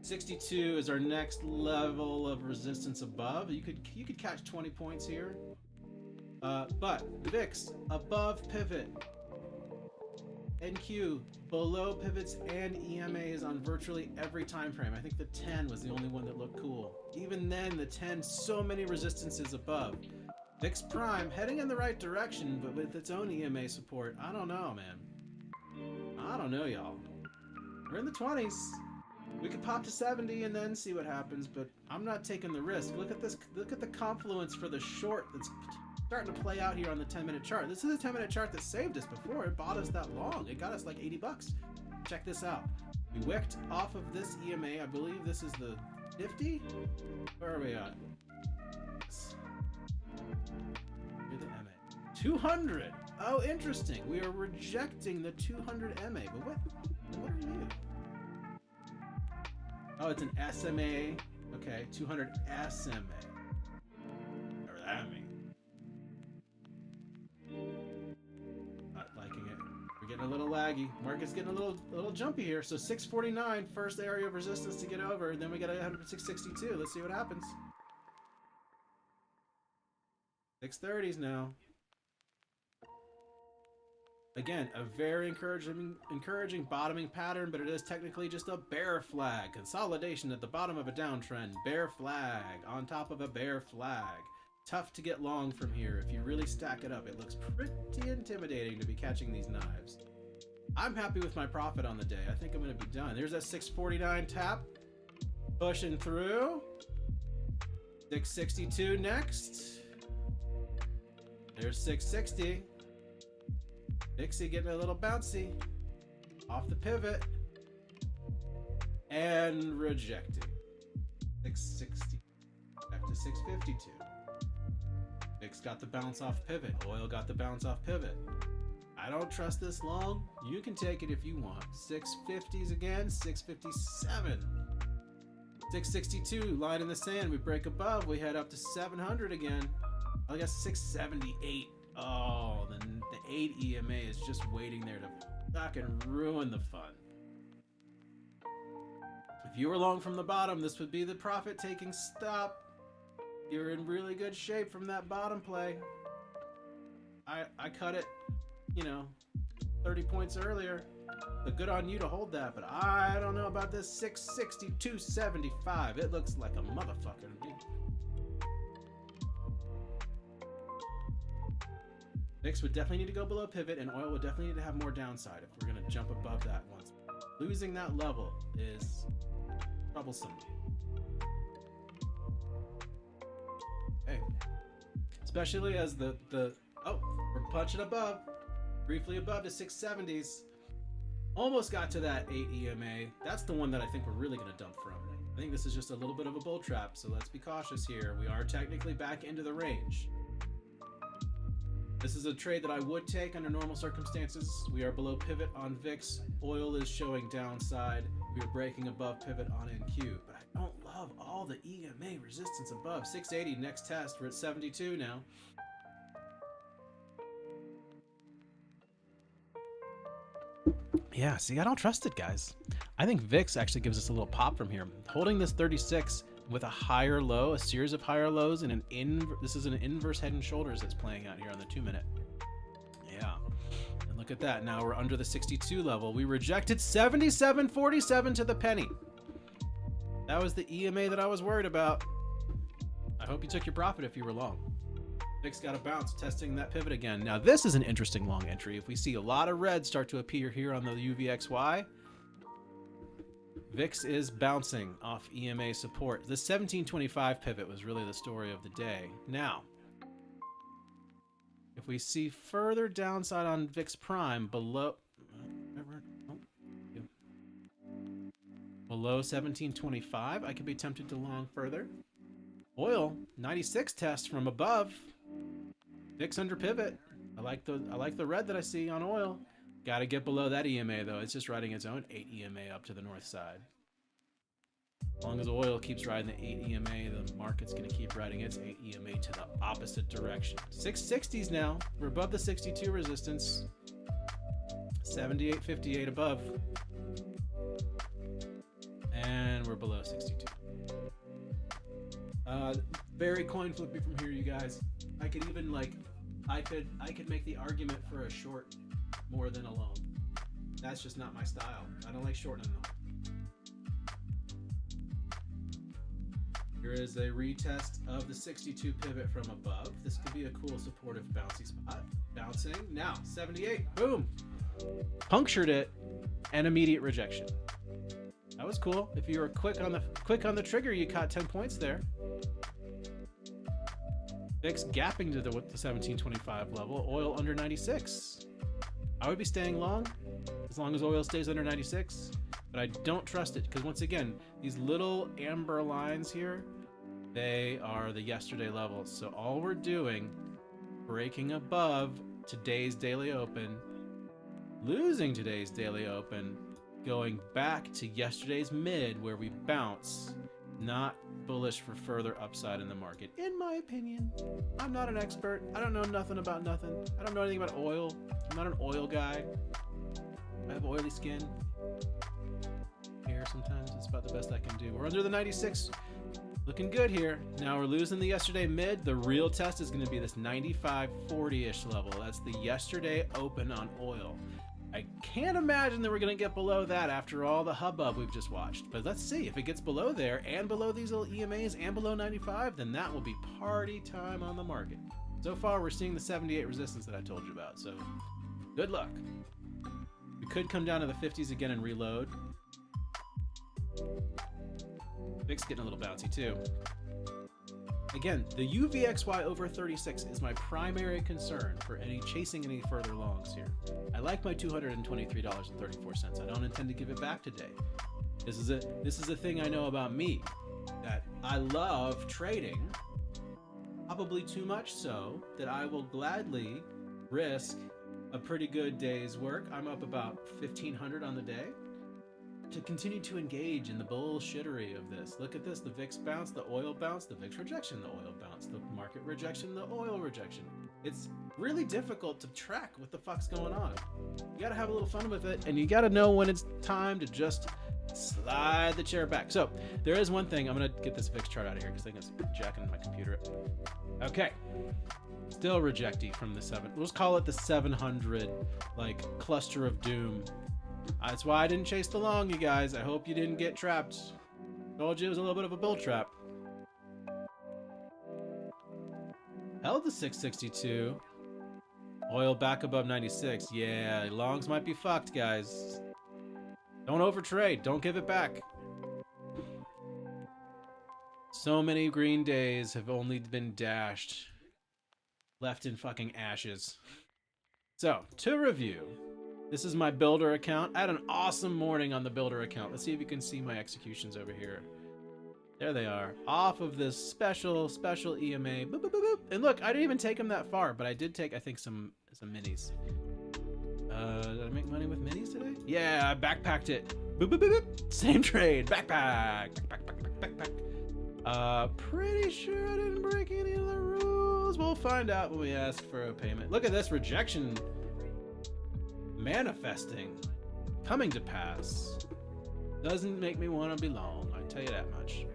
62 is our next level of resistance above. You could catch 20 points here. But VIX above pivot. NQ below pivots and EMAs on virtually every time frame. I think the 10 was the only one that looked cool. Even then, the 10, so many resistances above. VIX Prime heading in the right direction, but with its own EMA support. I don't know, man. I don't know, y'all. We're in the 20s. We could pop to 70 and then see what happens, but I'm not taking the risk. Look at this. Look at the confluence for the short that's starting to play out here on the 10-minute chart. This is a 10-minute chart that saved us before. It bought us that long. It got us like 80 bucks. Check this out. We wicked off of this EMA. I believe this is the 50? Where are we at? Here's the MA. 200! Oh, interesting. We are rejecting the 200 MA. But what are you? Oh, it's an SMA. Okay, 200 SMA. Whatever that means. Not liking it. We're getting a little laggy. Market's getting a little jumpy here. So 649, first area of resistance to get over. And then we got 662. Let's see what happens. 630s now. Again, a very encouraging bottoming pattern, but it is technically just a bear flag. Consolidation at the bottom of a downtrend. Bear flag on top of a bear flag. Tough to get long from here. If you really stack it up, it looks pretty intimidating to be catching these knives. I'm happy with my profit on the day. I think I'm going to be done. There's that 649 tap. Pushing through. 662 next. There's 660. Dixie getting a little bouncy off the pivot and rejecting. 660 back to 652. Dix got the bounce off pivot. Oil got the bounce off pivot. I don't trust this long. You can take it if you want. 650s again, 657. 662, line in the sand. We break above. We head up to 700 again. I guess 678. Oh, the 8 EMA is just waiting there to fucking ruin the fun. If you were long from the bottom, this would be the profit-taking stop. You're in really good shape from that bottom play. I cut it. you know, 30 points earlier. So good on you to hold that, but I don't know about this 662.75. It looks like a motherfucker to me. VIX would definitely need to go below pivot, and oil would definitely need to have more downside if we're going to jump above that once. Losing that level is troublesome. Okay. Especially as the oh, we're punching above, briefly above the 670s. Almost got to that 8 EMA. That's the one that I think we're really going to dump from. I think this is just a little bit of a bull trap, so let's be cautious here. We are technically back into the range. This is a trade that I would take under normal circumstances. We are below pivot on VIX. Oil is showing downside. We are breaking above pivot on NQ. But I don't love all the EMA resistance above. 680 next test. We're at 72 now. Yeah, see, I don't trust it, guys. I think VIX actually gives us a little pop from here. Holding this 36 with a higher low, a series of higher lows, and this is an inverse head and shoulders that's playing out here on the 2-minute. Yeah, and look at that. Now we're under the 62 level. We rejected 77.47 to the penny. That was the EMA that I was worried about. I hope you took your profit if you were long. VIX got a bounce, testing that pivot again. Now this is an interesting long entry. If we see a lot of red start to appear here on the UVXY, VIX is bouncing off EMA support. The 1725 pivot was really the story of the day. Now, if we see further downside on VIX Prime below 1725, I could be tempted to long further. Oil 96 test from above. VIX under pivot. I like the red that I see on oil. Got to get below that EMA though. It's just riding its own 8 EMA up to the north side. As long as oil keeps riding the 8 EMA, the market's going to keep riding its 8 EMA to the opposite direction. 660s now. We're above the 62 resistance. 78.58 above. And we're below 62. Very coin flippy from here, you guys. I could even I could make the argument for a short more than a long. That's just not my style. I don't like shortening them. Here is a retest of the 62 pivot from above. This could be a cool supportive bouncy spot. Bouncing now, 78. Boom, punctured it, and immediate rejection. That was cool. If you were quick on the trigger, you caught 10 points there. VIX gapping to the 1725 level. Oil under 96. I would be staying long as oil stays under 96, but I don't trust it because once again, these little amber lines here, they are the yesterday levels. So all we're doing, breaking above today's daily open, losing today's daily open, going back to yesterday's mid where we bounce, not bullish for further upside in the market, in my opinion. I'm not an expert. I don't know nothing about nothing. I don't know anything about oil. I'm not an oil guy. I have oily skin. Hair sometimes. It's about the best I can do. We're under the 96. Looking good here. Now we're losing the yesterday mid. The real test is going to be this 95.40-ish level. That's the yesterday open on oil. I can't imagine that we're going to get below that after all the hubbub we've just watched. But let's see. If it gets below there and below these little EMAs and below 95, then that will be party time on the market. So far, we're seeing the 78 resistance that I told you about. So good luck. We could come down to the 50s again and reload. VIX getting a little bouncy too. Again, the UVXY over 36 is my primary concern for chasing any further longs here. I like my $223.34. I don't intend to give it back today. This is a thing I know about me, that I love trading, probably too much so that I will gladly risk a pretty good day's work. I'm up about 1,500 on the day to continue to engage in the bullshittery of this. Look at this, the VIX bounce, the oil bounce, the VIX rejection, the oil bounce, the market rejection, the oil rejection. It's really difficult to track what the fuck's going on. You gotta have a little fun with it, and you gotta know when it's time to just Slide the chair back. So there is one thing. I'm gonna get this VIX chart out of here because I think it's jacking my computer up. Okay. Still rejecty from the 7. Let's call it the 700 like cluster of doom. That's why I didn't chase the long, you guys. I hope you didn't get trapped. Told you it was a little bit of a bull trap. Held the 662. Oil back above 96. Yeah, longs might be fucked, guys. Don't overtrade. Don't give it back. So many green days have only been dashed. Left in fucking ashes. So, to review, this is my builder account. I had an awesome morning on the builder account. Let's see if you can see my executions over here. There they are. Off of this special EMA. Boop, boop, boop, boop. And look, I didn't even take them that far, but I did take, I think, some minis. Did I make money with minis today? Yeah, I backpacked it. Boop, boop, boop, boop. Same trade. Backpack. Backpack. Pretty sure I didn't break any of the rules. We'll find out when we ask for a payment. Look at this rejection. Manifesting. Coming to pass. Doesn't make me want to belong. I tell you that much.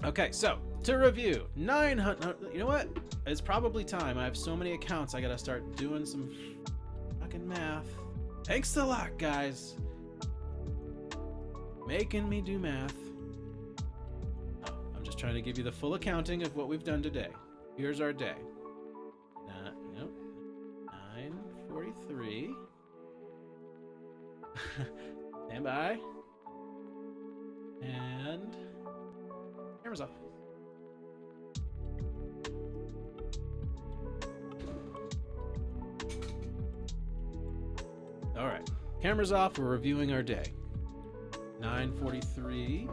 Okay, so to review, 900. You know what? It's probably time. I have so many accounts. I gotta start doing some fucking math. Thanks a lot, guys. Making me do math. Oh, I'm just trying to give you the full accounting of what we've done today. Here's our day. Nope. 9:43. Stand by. And camera's off. All right, camera's off. We're reviewing our day. 9:43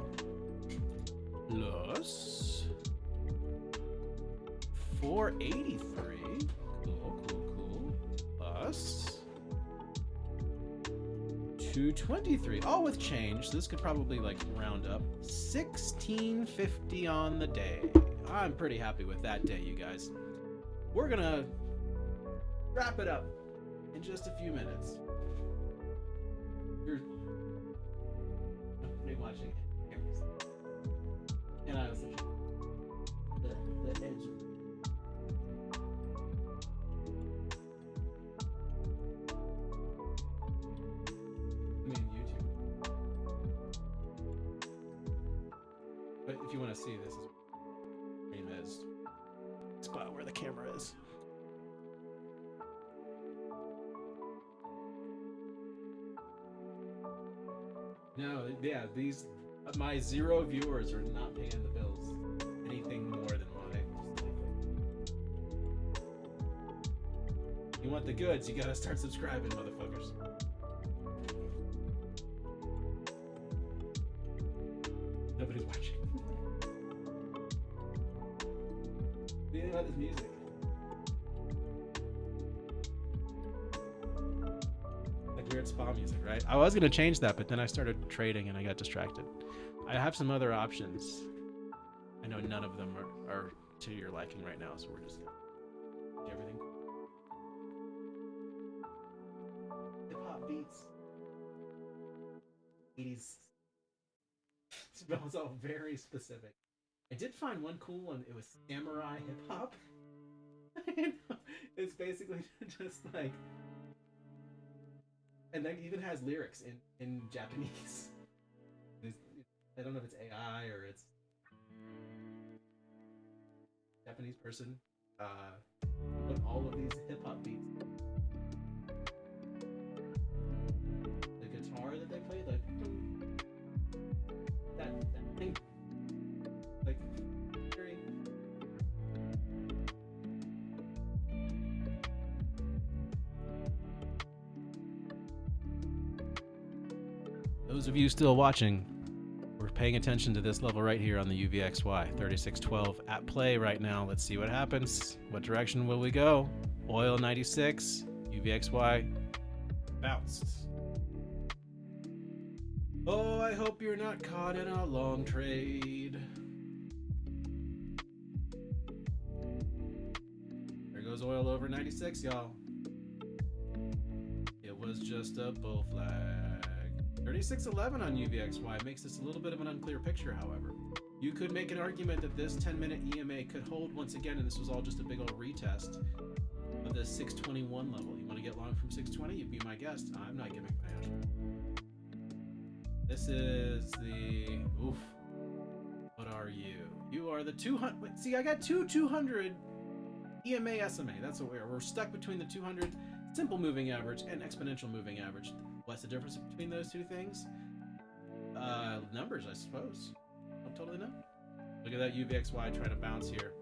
plus 483. Cool. Plus 223. All with change. So this could probably like round up. 1650 on the day. I'm pretty happy with that day, you guys. We're gonna wrap it up in just a few minutes. You're watching cameras. And I was the edge. I mean YouTube. But if you want to see this is stream is spot where the camera is. No, yeah, these my 0 viewers are not paying the bills anything more than what I. You want the goods, you gotta start subscribing, motherfuckers. Nobody's watching. What do you think about this music? Weird spa music, right? I was gonna change that, but then I started trading and I got distracted. I have some other options. I know none of them are to your liking right now, so we're just gonna do everything. Hip hop beats. 80s. Smells all very specific. I did find one cool one. It was samurai hip hop. It's basically just like. And then even has lyrics in Japanese. I don't know if it's AI or it's Japanese person. But all of these hip hop beats. The guitar that they play, like that thing, like very. Those of you still watching, we're paying attention to this level right here on the UVXY 3612 at play right now. Let's see what happens. What direction will we go? Oil 96, UVXY bounced. Oh, I hope you're not caught in a long trade. There goes oil over 96, y'all. It was just a bull flag. 3611 on UVXY makes this a little bit of an unclear picture, however. You could make an argument that this 10-minute EMA could hold once again, and this was all just a big old retest of the 621 level. You want to get long from 620? You'd be my guest. I'm not giving financial. This is the... Oof. What are you? You are the 200... See, I got two 200 EMA SMA. That's what we are. We're stuck between the 200 simple moving average and exponential moving average. What's the difference between those two things? Numbers, I suppose. I don't totally know. Look at that UVXY trying to bounce here.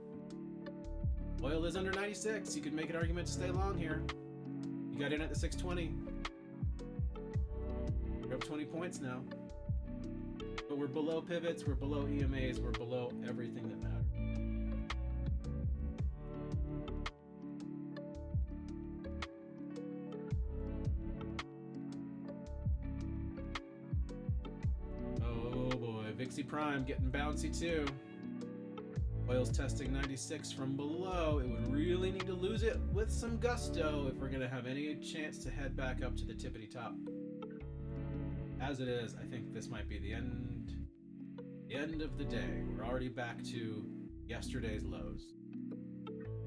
Oil is under 96. You could make an argument to stay long here. You got in at the 620. We're up 20 points now. But we're below pivots, we're below EMAs, we're below everything that matters. VIXI Prime getting bouncy too. Oil's testing 96 from below. It would really need to lose it with some gusto if we're going to have any chance to head back up to the tippity top. As it is, I think this might be the end of the day. We're already back to yesterday's lows.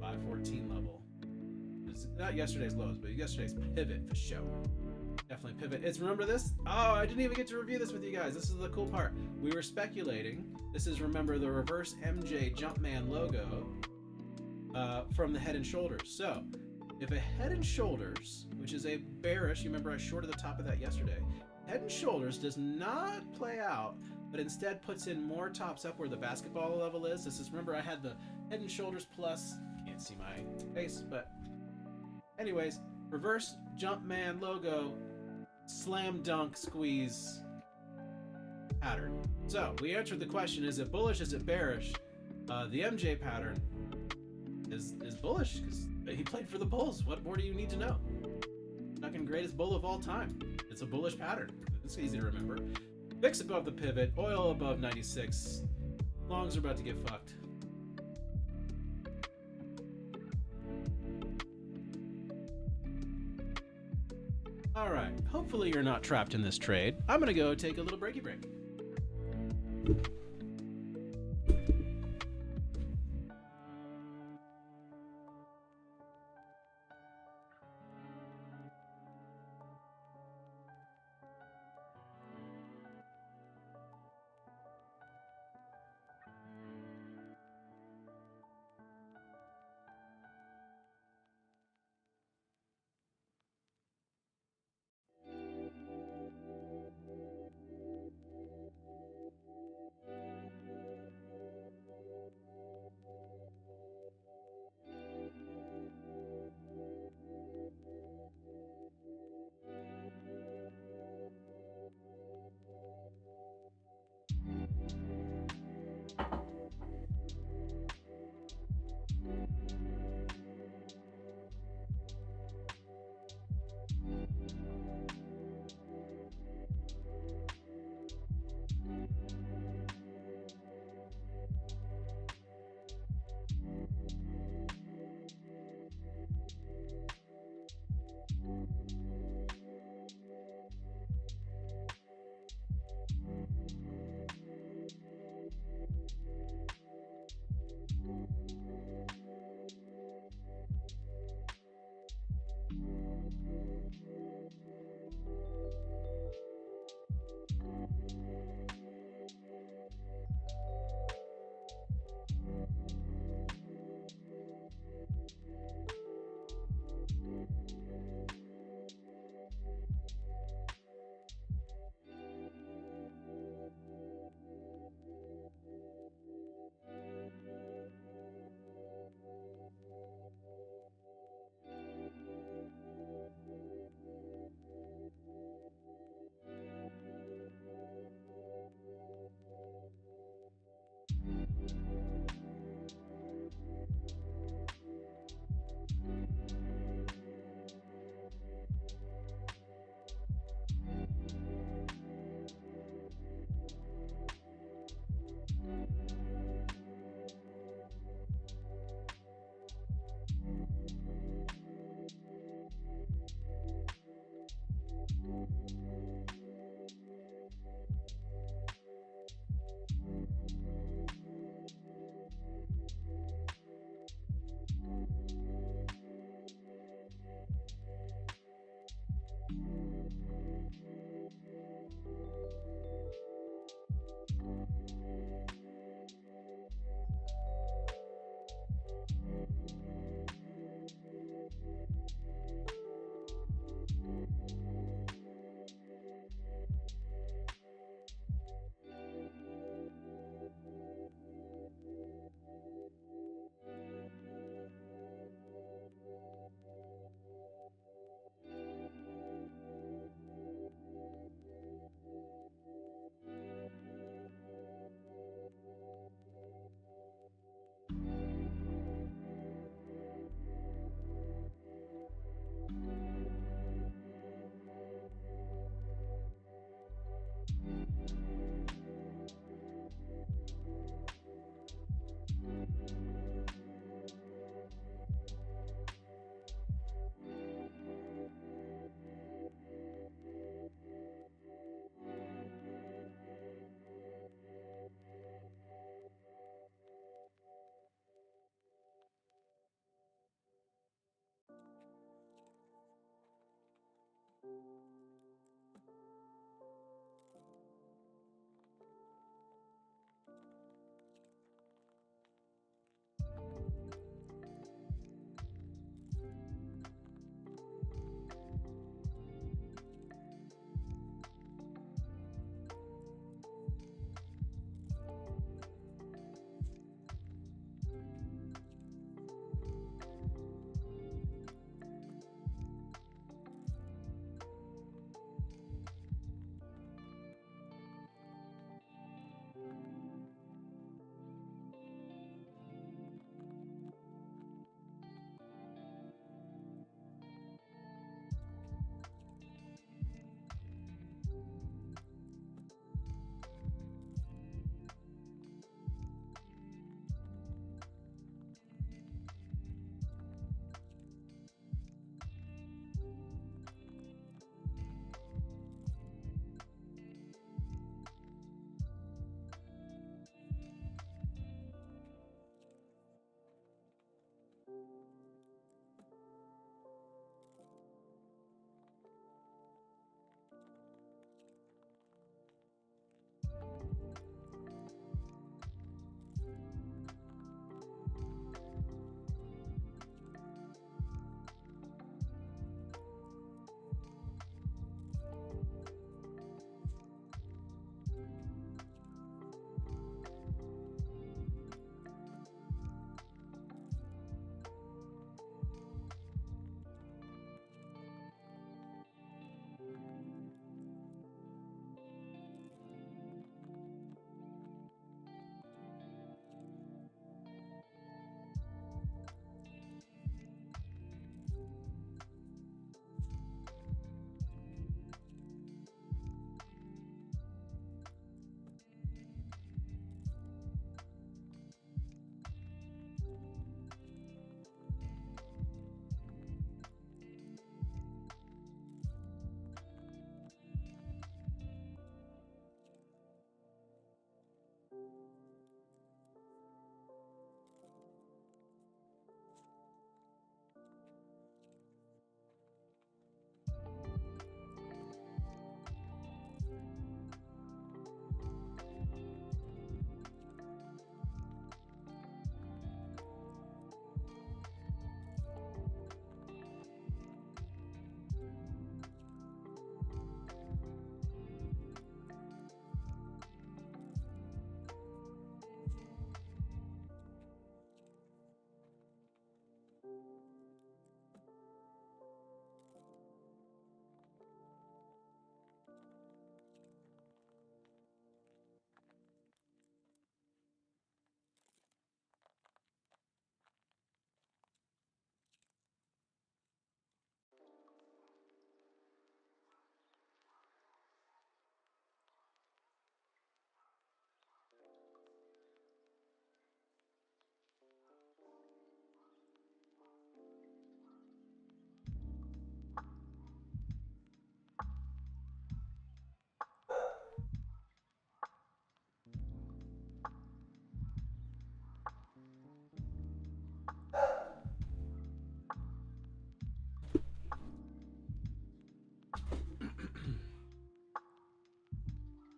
514 level. It's not yesterday's lows, but yesterday's pivot for sure. Definitely pivot. It's, remember this? Oh, I didn't even get to review this with you guys. This is the cool part. We were speculating. This is, remember, the reverse MJ Jumpman logo from the Head and Shoulders. So, if a Head and Shoulders, which is a bearish, you remember I shorted the top of that yesterday, Head and Shoulders does not play out, but instead puts in more tops up where the basketball level is. This is, remember, I had the Head and Shoulders plus, can't see my face, but anyways, reverse Jumpman logo, slam dunk squeeze pattern. So we answered the question, is it bullish, is it bearish? The MJ pattern is bullish because he played for the Bulls. What more do you need to know? Second greatest bull of all time. It's a bullish pattern. It's easy to remember. VIX above the pivot, oil above 96. Longs are about to get fucked. All right, hopefully you're not trapped in this trade. I'm gonna go take a little breaky break.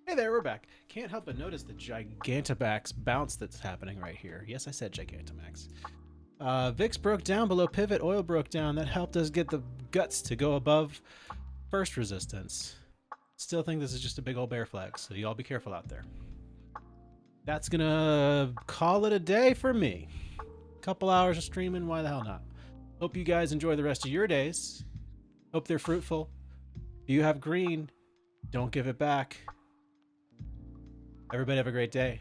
Hey there, we're back. Can't help but notice the Gigantamax bounce that's happening right here. Yes, I said Gigantamax. VIX broke down below pivot. Oil broke down. That helped us get the guts to go above first resistance. Still think this is just a big old bear flag, so y'all be careful out there. That's gonna call it a day for me. Couple hours of streaming, why the hell not? Hope you guys enjoy the rest of your days. Hope they're fruitful. If you have green, don't give it back. Everybody have a great day.